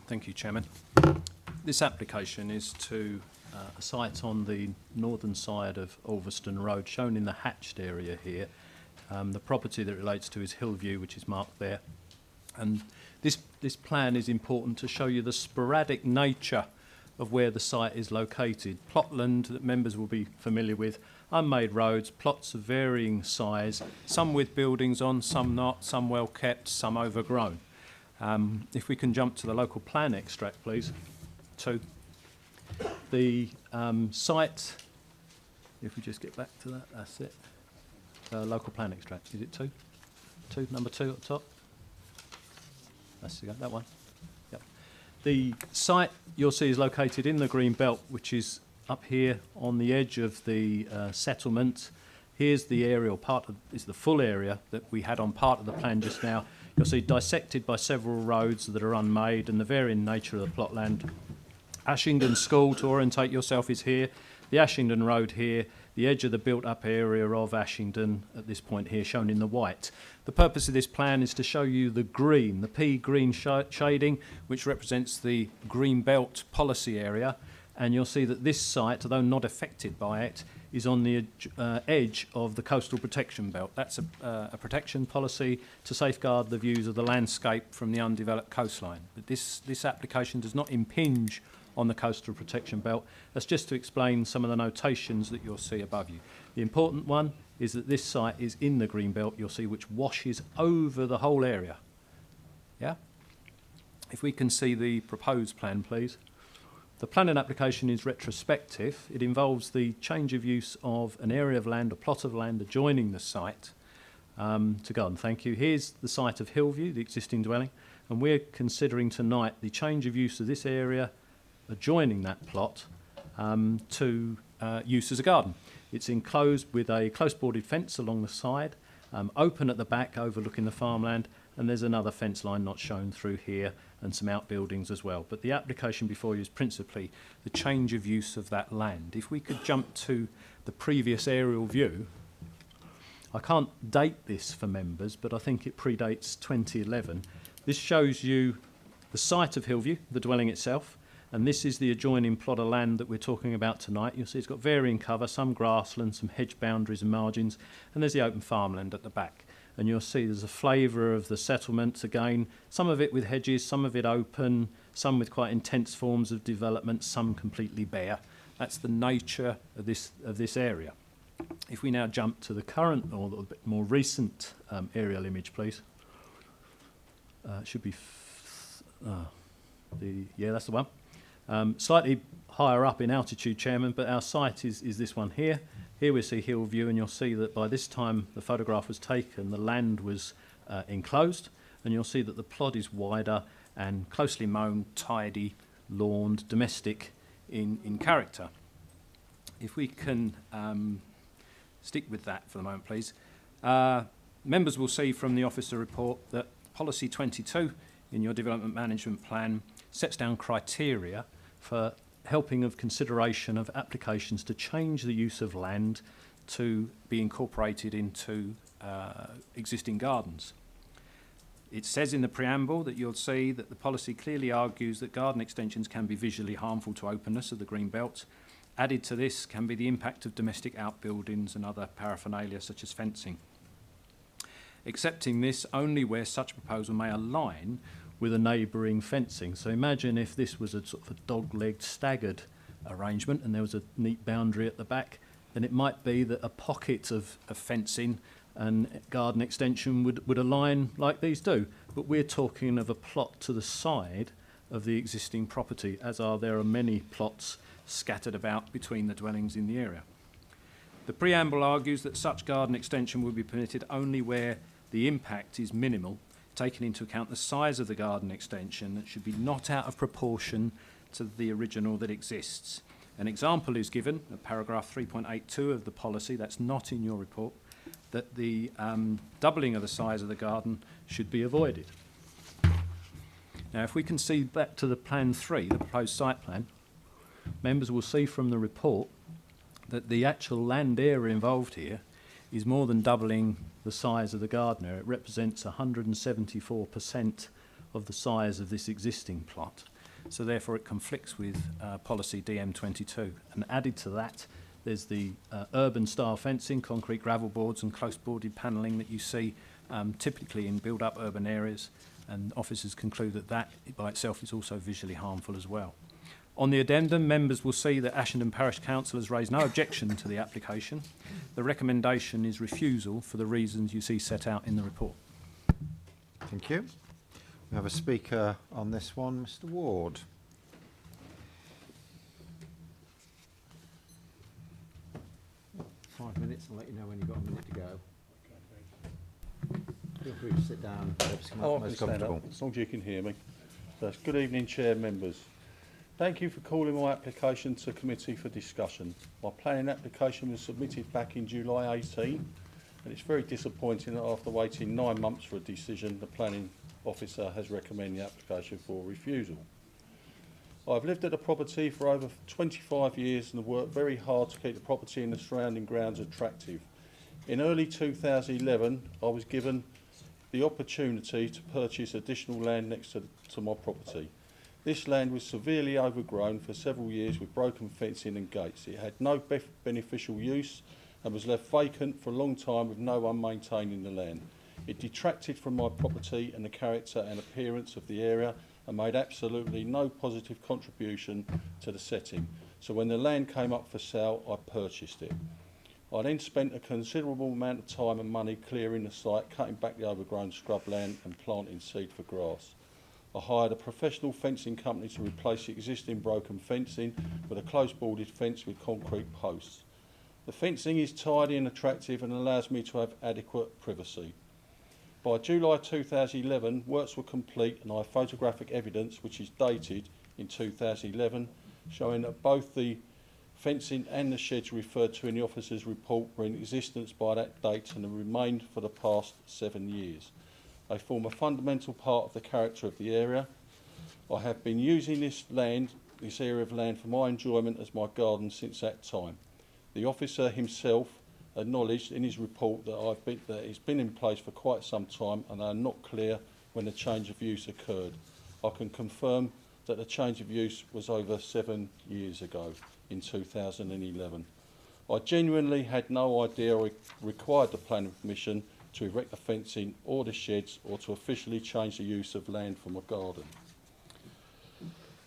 Thank you, Chairman. This application is to a site on the northern side of Ulverston Road, shown in the hatched area here. The property that it relates to is Hillview, which is marked there. And this plan is important to show you the sporadic nature of where the site is located. Plotland that members will be familiar with, unmade roads, plots of varying size, some with buildings on, some not, some well kept, some overgrown. If we can jump to the local plan extract, please. 2. The site, if we just get back to that, that's it. Local plan extract, is it 2? 2, number 2 at the top? That's that one. Yep. The site you'll see is located in the green belt, which is up here on the edge of the settlement. Here's the aerial part is the full area that we had on part of the plan just now. You'll see dissected by several roads that are unmade and the varying nature of the plot land. Ashington School, to orientate yourself, is here. The Ashington Road here, the edge of the built-up area of Ashington at this point here, shown in the white. The purpose of this plan is to show you the green, the pea green shading, which represents the green belt policy area. And you'll see that this site, although not affected by it, is on the edge of the coastal protection belt. That's a protection policy to safeguard the views of the landscape from the undeveloped coastline. But this application does not impinge on the coastal protection belt. That's just to explain some of the notations that you'll see above you. The important one is that this site is in the green belt, you'll see, which washes over the whole area. Yeah? If we can see the proposed plan, please. The planning application is retrospective. It involves the change of use of an area of land, a plot of land adjoining the site to garden. Thank you. Here's the site of Hillview, the existing dwelling, and we're considering tonight the change of use of this area adjoining that plot to use as a garden. It's enclosed with a close boarded fence along the side, open at the back overlooking the farmland, and there's another fence line not shown through here and some outbuildings as well. But the application before you is principally the change of use of that land. If we could jump to the previous aerial view, I can't date this for members, but I think it predates 2011. This shows you the site of Hillview, the dwelling itself, and this is the adjoining plot of land that we're talking about tonight. You'll see it's got varying cover, some grassland, some hedge boundaries and margins, and there's the open farmland at the back. And you'll see there's a flavour of the settlements again, some of it with hedges, some of it open, some with quite intense forms of development, some completely bare. That's the nature of this area. If we now jump to the current or a bit more recent aerial image, please. It should be, yeah, that's the one. Slightly higher up in altitude, Chairman, but our site is this one here. Here we see Hillview, and you'll see that by this time the photograph was taken, the land was enclosed, and you'll see that the plot is wider and closely mown, tidy, lawned, domestic in character. If we can stick with that for the moment, please. Members will see from the officer report that Policy 22 in your development management plan sets down criteria for helping of consideration of applications to change the use of land to be incorporated into existing gardens. It says in the preamble that you'll see that the policy clearly argues that garden extensions can be visually harmful to openness of the green belt. Added to this can be the impact of domestic outbuildings and other paraphernalia such as fencing. Accepting this only where such proposal may align with a neighbouring fencing. So imagine if this was a sort of a dog-legged staggered arrangement and there was a neat boundary at the back, then it might be that a pocket of fencing and garden extension would align like these do. But we're talking of a plot to the side of the existing property, as there are many plots scattered about between the dwellings in the area. The preamble argues that such garden extension will be permitted only where the impact is minimal, taking into account the size of the garden extension that should be not out of proportion to the original that exists. An example is given at paragraph 3.82 of the policy, that's not in your report, that the doubling of the size of the garden should be avoided. Now, if we can see back to the plan 3, the proposed site plan, members will see from the report that the actual land area involved here is more than doubling the size of the garden area. It represents 174% of the size of this existing plot. So therefore it conflicts with policy DM22. And added to that, there's the urban style fencing, concrete gravel boards and close boarded panelling that you see typically in built-up urban areas, and officers conclude that that by itself is also visually harmful as well. On the addendum, members will see that Ashenden Parish Council has raised no objection to the application. The recommendation is refusal for the reasons you see set out in the report. Thank you. We have a speaker on this one, Mr. Ward. Five minutes, I'll let you know when you've got a minute to go. Feel free to sit down, most comfortable. As long as you can hear me. So, good evening, Chair, members. Thank you for calling my application to committee for discussion. My planning application was submitted back in July 18, and it's very disappointing that after waiting 9 months for a decision, the planning officer has recommended the application for refusal. I've lived at the property for over 25 years and have worked very hard to keep the property and the surrounding grounds attractive. In early 2011, I was given the opportunity to purchase additional land next to my property. This land was severely overgrown for several years with broken fencing and gates. It had no beneficial use and was left vacant for a long time with no one maintaining the land. It detracted from my property and the character and appearance of the area and made absolutely no positive contribution to the setting. So when the land came up for sale, I purchased it. I then spent a considerable amount of time and money clearing the site, cutting back the overgrown scrub land and planting seed for grass. I hired a professional fencing company to replace the existing broken fencing with a close boarded fence with concrete posts. The fencing is tidy and attractive and allows me to have adequate privacy. By July 2011, works were complete and I have photographic evidence which is dated in 2011 showing that both the fencing and the sheds referred to in the officer's report were in existence by that date and have remained for the past 7 years. They form a fundamental part of the character of the area. I have been using this area of land for my enjoyment as my garden since that time. The officer himself acknowledged in his report that it's been in place for quite some time and they are not clear when the change of use occurred. I can confirm that the change of use was over 7 years ago in 2011. I genuinely had no idea I required the planning permission to erect the fencing or the sheds or to officially change the use of land for my garden.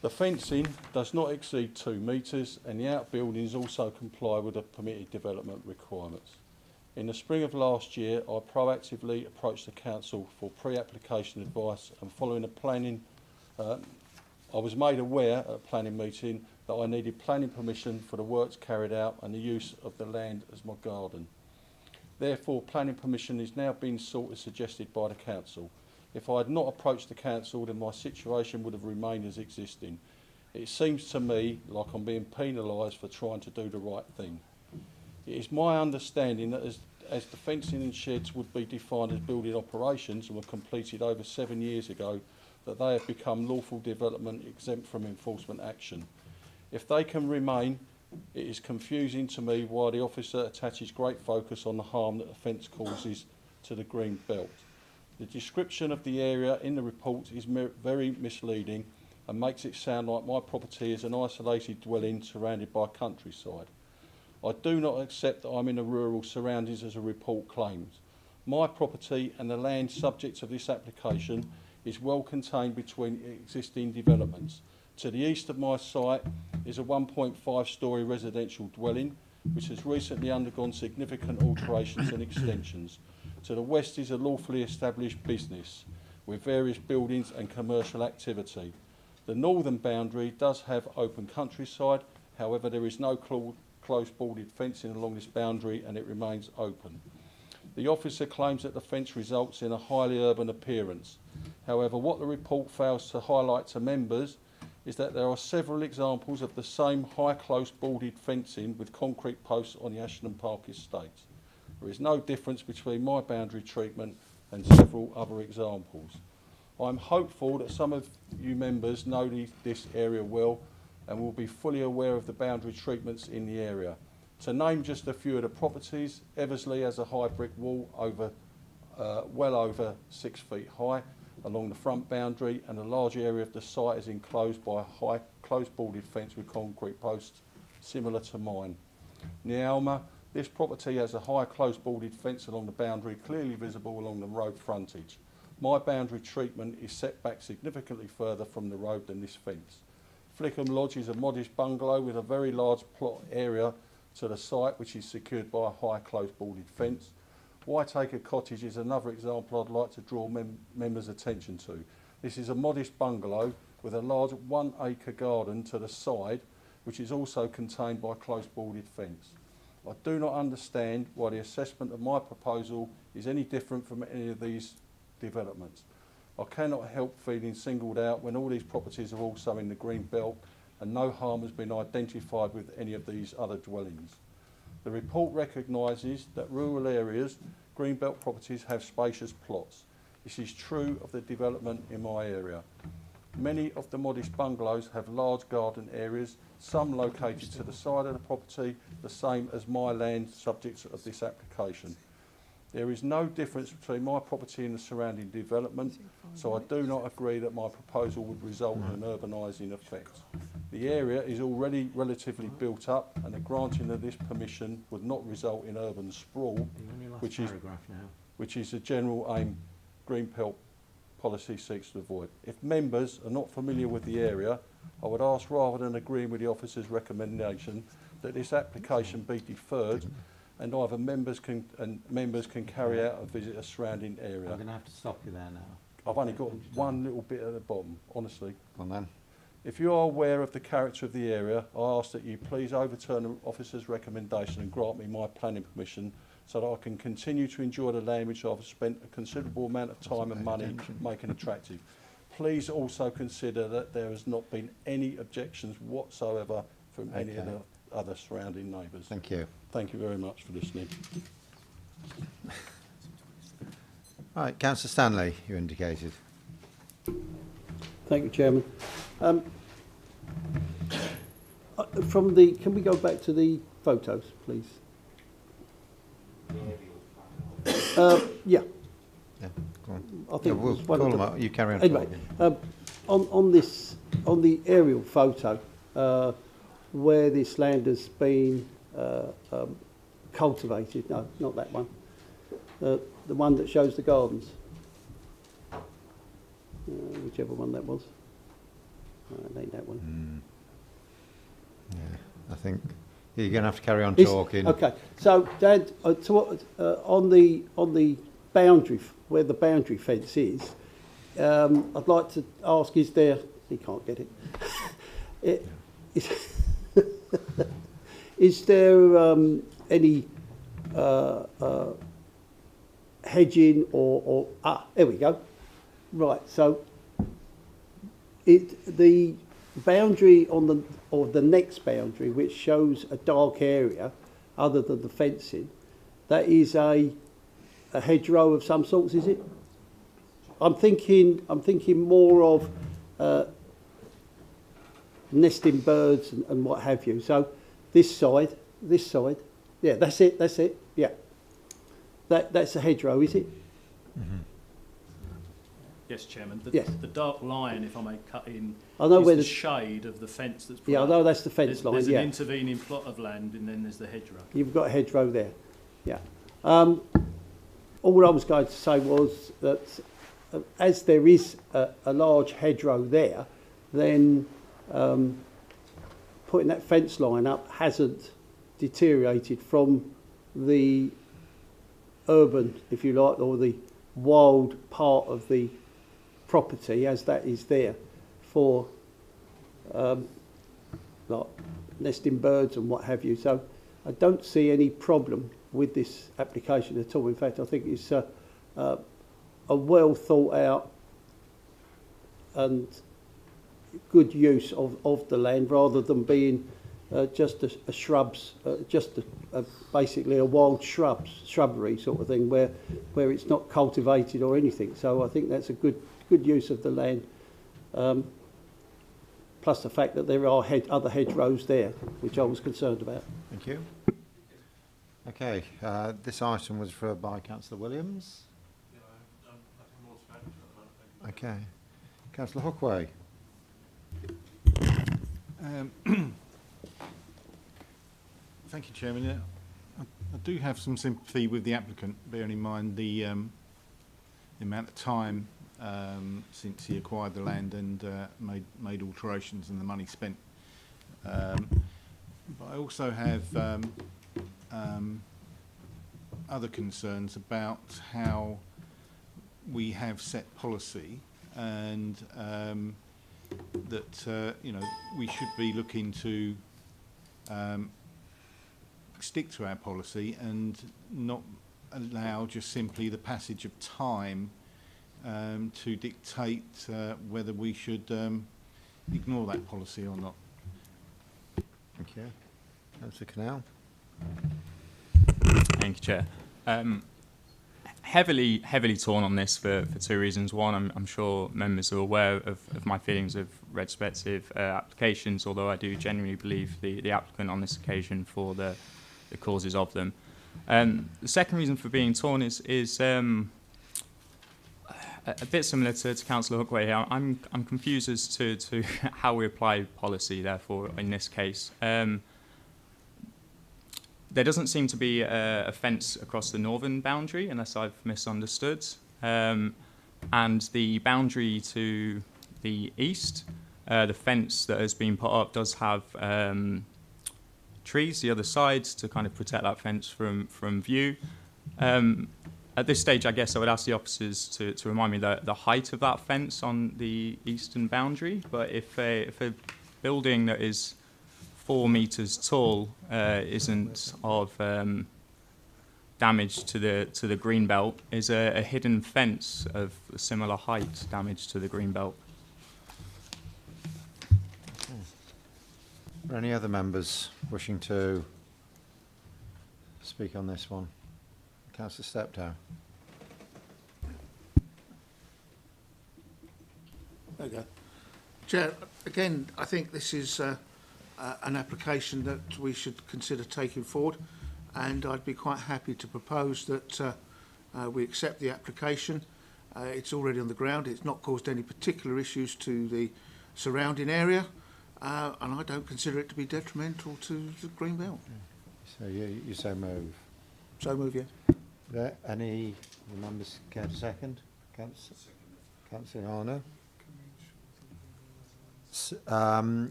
The fencing does not exceed 2 metres and the outbuildings also comply with the permitted development requirements. In the spring of last year, I proactively approached the council for pre-application advice and following a planning, I was made aware at a planning meeting that I needed planning permission for the works carried out and the use of the land as my garden. Therefore, planning permission is now being sought as suggested by the council. If I had not approached the council, then my situation would have remained as existing. It seems to me like I'm being penalised for trying to do the right thing. It is my understanding that as the fencing and sheds would be defined as building operations and were completed over 7 years ago, that they have become lawful development exempt from enforcement action. If they can remain, it is confusing to me why the officer attaches great focus on the harm that the fence causes to the green belt. The description of the area in the report is very misleading and makes it sound like my property is an isolated dwelling surrounded by countryside. I do not accept that I'm in the rural surroundings as a report claims. My property and the land subject to this application is well contained between existing developments. To the east of my site is a 1.5-storey residential dwelling which has recently undergone significant alterations and extensions. To the west is a lawfully established business with various buildings and commercial activity. The northern boundary does have open countryside, However, there is no close boarded fencing along this boundary and it remains open. The officer claims that the fence results in a highly urban appearance. However, what the report fails to highlight to members is that there are several examples of the same high close boarded fencing with concrete posts on the Ashton Park estate. There is no difference between my boundary treatment and several other examples. I'm hopeful that some of you members know this area well and will be fully aware of the boundary treatments in the area. To name just a few of the properties, Eversley has a high brick wall well over 6 feet high along the front boundary, and a large area of the site is enclosed by a high close boarded fence with concrete posts similar to mine. Nealma, this property has a high close boarded fence along the boundary clearly visible along the road frontage. My boundary treatment is set back significantly further from the road than this fence. Flickham Lodge is a modest bungalow with a very large plot area to the site, which is secured by a high close boarded fence. Whiteacre Cottage is another example I'd like to draw members' attention to. This is a modest bungalow with a large 1 acre garden to the side, which is also contained by a close boarded fence. I do not understand why the assessment of my proposal is any different from any of these developments. I cannot help feeling singled out when all these properties are also in the green belt and no harm has been identified with any of these other dwellings. The report recognises that rural areas, greenbelt properties have spacious plots. This is true of the development in my area. Many of the modest bungalows have large garden areas, some located to the side of the property, the same as my land subject of this application. There is no difference between my property and the surrounding development, so I do not agree that my proposal would result in an urbanising effect. The area is already relatively built up, and the granting of this permission would not result in urban sprawl, which is the general aim Greenbelt policy seeks to avoid. If members are not familiar with the area, I would ask, rather than agreeing with the officer's recommendation, that this application be deferred and either members can carry out a visit a surrounding area. I'm going to have to stop you there now. I've only got one little bit at the bottom, honestly. Come on then. If you are aware of the character of the area, I ask that you please overturn the officer's recommendation and grant me my planning permission so that I can continue to enjoy the land which I've spent a considerable amount of time and money making attractive. Please also consider that there has not been any objections whatsoever from any of the other surrounding neighbours. Thank you. Thank you very much for listening. Right, Councillor Stanley, you indicated. Thank you, Chairman. Can we go back to the photos, please? Yeah. Yeah, go on. I think Yeah, we'll it was one call of them the- up. You carry on. Anyway, on the aerial photo, where this land has been cultivated. No, not that one. The one that shows the gardens. Whichever one that was. It ain't that one. Yeah, I think you're going to have to carry on It's- talking. Okay, so Dad, on the boundary, where the boundary fence is, I'd like to ask: is there? He can't get it. Is there any hedging or there we go. Right, so the boundary or the next boundary, which shows a dark area other than the fencing, that is a hedgerow of some sorts, is it? I'm thinking more of nesting birds and what have you. So this side, yeah, that's it, yeah. That's a hedgerow, is it? Mm-hmm. Yes, Chairman. Yes. The dark line, if I may cut in, I know is where the the- shade of the fence that's put Yeah, I up. know that's the fence line, There's yeah. an intervening plot of land, and then there's the hedgerow. You've got a hedgerow there, yeah. All I was going to say was that as there is a large hedgerow there, then putting that fence line up hasn't deteriorated from the urban, if you like, or the wild part of the property as that is there for like nesting birds and what have you. So I don't see any problem with this application at all. In fact, I think it's a well thought out and good use of the land, rather than being just a shrubs, basically a wild shrubbery sort of thing, where it's not cultivated or anything. So I think that's a good use of the land. Plus the fact that there are other hedgerows there, which I was concerned about. Thank you. Okay, this item was referred by Councillor Williams. Okay. Councillor Hookway. Thank you, Chairman. Yeah, I do have some sympathy with the applicant, bearing in mind the amount of time since he acquired the land and made alterations and the money spent. But I also have other concerns about how we have set policy, and that we should be looking to stick to our policy and not allow just simply the passage of time to dictate whether we should ignore that policy or not. Thank you. Councillor Canal. Thank you, Chair. Heavily torn on this for two reasons. One, I'm sure members are aware of my feelings of respective applications, although I do genuinely believe the applicant on this occasion for the causes of them. The second reason for being torn is a bit similar to Councillor Hookway here. I'm confused as to how we apply policy, therefore, in this case. There doesn't seem to be a fence across the northern boundary, unless I've misunderstood. And the boundary to the east, the fence that has been put up does have trees the other side to kind of protect that fence from view. At this stage, I guess I would ask the officers to remind me the height of that fence on the eastern boundary. But if a building that is 4 metres tall isn't of damage to the green belt, is a hidden fence of a similar height damage to the green belt? Are any other members wishing to speak on this one? Councillor Steptoe. There you go. Chair, again, I think this is an application that we should consider taking forward, and I'd be quite happy to propose that we accept the application. It's already on the ground. It's not caused any particular issues to the surrounding area, and I don't consider it to be detrimental to the green belt. So you say move. So move, yeah. There any members care to second? Councillor Arno.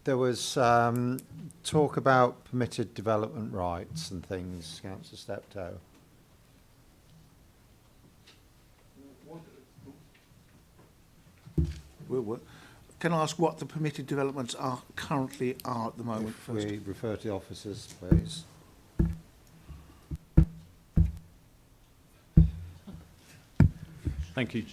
There was talk about permitted development rights and things, Councillor Steptoe. Can I ask what the permitted developments currently are at the moment? If we refer to the officers, please. Thank you.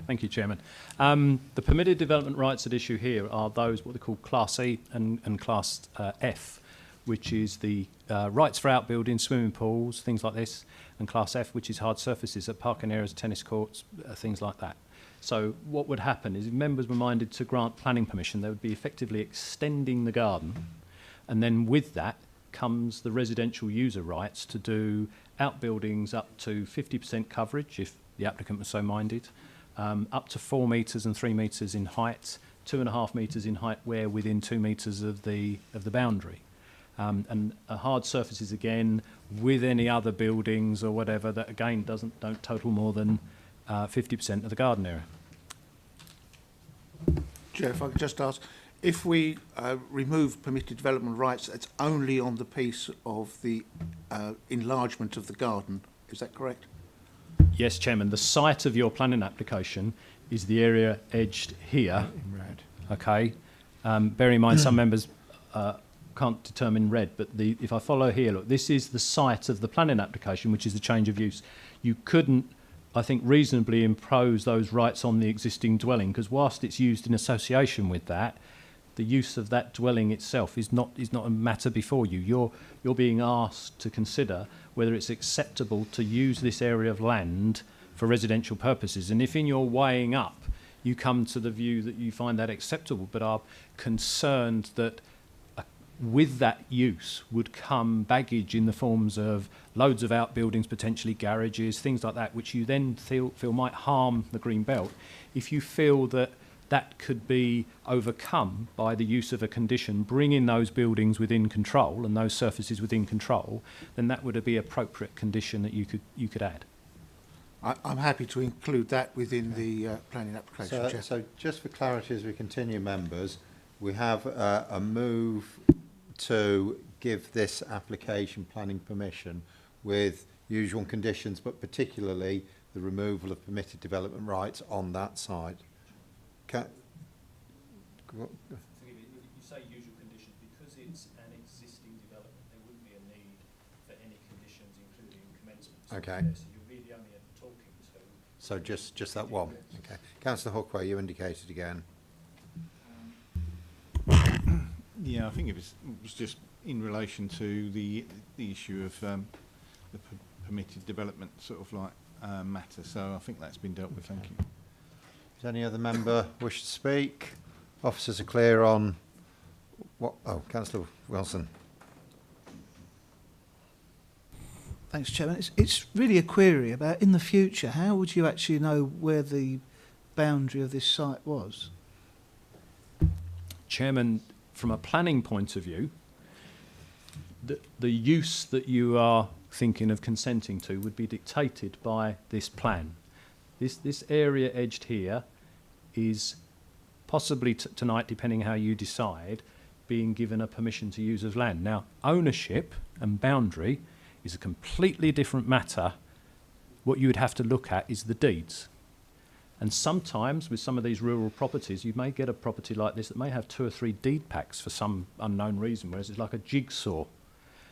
Thank you, Chairman. The permitted development rights at issue here are those what they call Class E and Class F, which is the rights for outbuildings, swimming pools, things like this, and Class F, which is hard surfaces at parking areas, tennis courts, things like that. So what would happen is if members were minded to grant planning permission, they would be effectively extending the garden, and then with that comes the residential user rights to do outbuildings up to 50% coverage, if the applicant was so minded, up to 4 metres and 3 metres in height, 2.5 metres in height where within 2 metres of the boundary. And hard surfaces again with any other buildings or whatever that again don't total more than 50% of the garden area. Chair, if I could just ask, if we remove permitted development rights, it's only on the piece of the enlargement of the garden, is that correct? Yes, Chairman. The site of your planning application is the area edged here. In red. Okay. Bear in mind, some members can't determine red, but if I follow here, look, this is the site of the planning application, which is the change of use. You couldn't, I think, reasonably impose those rights on the existing dwelling, because whilst it's used in association with that, the use of that dwelling itself is not a matter before you. You're being asked to consider whether it's acceptable to use this area of land for residential purposes. And if in your weighing up you come to the view that you find that acceptable, but are concerned that with that use would come baggage in the forms of loads of outbuildings, potentially garages, things like that, which you then feel might harm the green belt. If you feel that that could be overcome by the use of a condition, bringing those buildings within control and those surfaces within control, then that would be an appropriate condition that you could add. I'm happy to include that within the planning application, Chair. So just for clarity as we continue, members, we have a move to give this application planning permission with usual conditions, but particularly the removal of permitted development rights on that site. You say usual conditions because it's an existing development. There wouldn't be a need for any conditions, including commencement. Okay. So you're really only talking to. So just that one. Okay. Councillor Hookway, you indicated again. Yeah, I think it was just in relation to the issue of the permitted development sort of like matter. So I think that's been dealt with. Thank you. Does any other member wish to speak? Officers are clear on what? Oh, Councillor Wilson. Thanks, Chairman. It's really a query about, in the future, how would you actually know where the boundary of this site was? Chairman, from a planning point of view, the use that you are thinking of consenting to would be dictated by this plan. This area edged here is possibly tonight, depending how you decide, being given a permission to use of land. Now, ownership and boundary is a completely different matter. What you would have to look at is the deeds. And sometimes with some of these rural properties, you may get a property like this that may have 2 or 3 deed packs for some unknown reason, whereas it's like a jigsaw.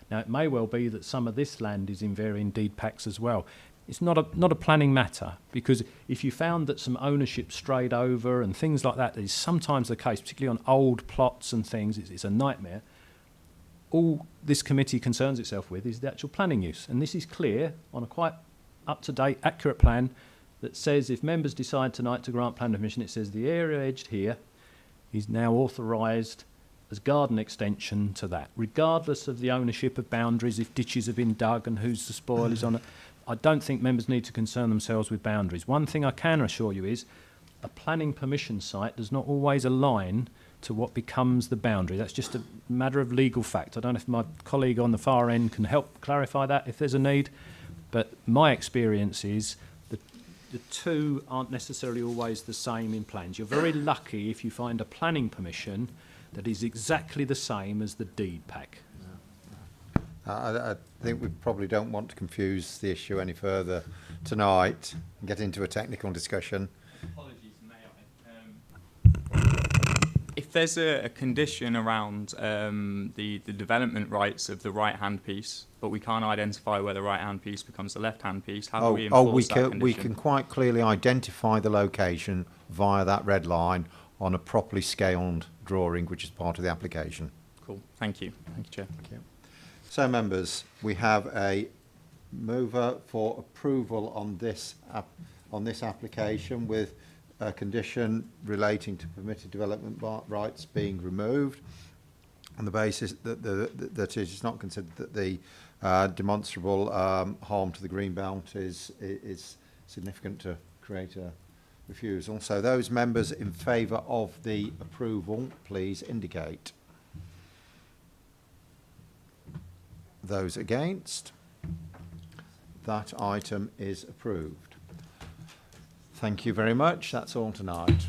Now, it may well be that some of this land is in varying deed packs as well. It's not a planning matter, because if you found that some ownership strayed over and things like that, that is sometimes the case, particularly on old plots and things, it's a nightmare. All this committee concerns itself with is the actual planning use. And this is clear on a quite up-to-date, accurate plan that says if members decide tonight to grant planning permission, it says the area edged here is now authorised as garden extension to that, regardless of the ownership of boundaries, if ditches have been dug and whose the spoil is on it. I don't think members need to concern themselves with boundaries. One thing I can assure you is a planning permission site does not always align to what becomes the boundary. That's just a matter of legal fact. I don't know if my colleague on the far end can help clarify that if there's a need, but my experience is that the two aren't necessarily always the same in plans. You're very lucky if you find a planning permission that is exactly the same as the deed pack. I think we probably don't want to confuse the issue any further tonight and get into a technical discussion. Apologies, may I? If there's a condition around the development rights of the right-hand piece, but we can't identify where the right-hand piece becomes the left-hand piece, how do we enforce that condition? We can quite clearly identify the location via that red line on a properly scaled drawing, which is part of the application. Cool. Thank you. Thank you, Chair. Thank you. So, members, we have a mover for approval on this application with a condition relating to permitted development rights being removed on the basis that that it is not considered that the demonstrable harm to the green belt is significant to create a refusal. So those members in favour of the approval, please indicate. Those against? That item is approved. Thank you very much. That's all tonight.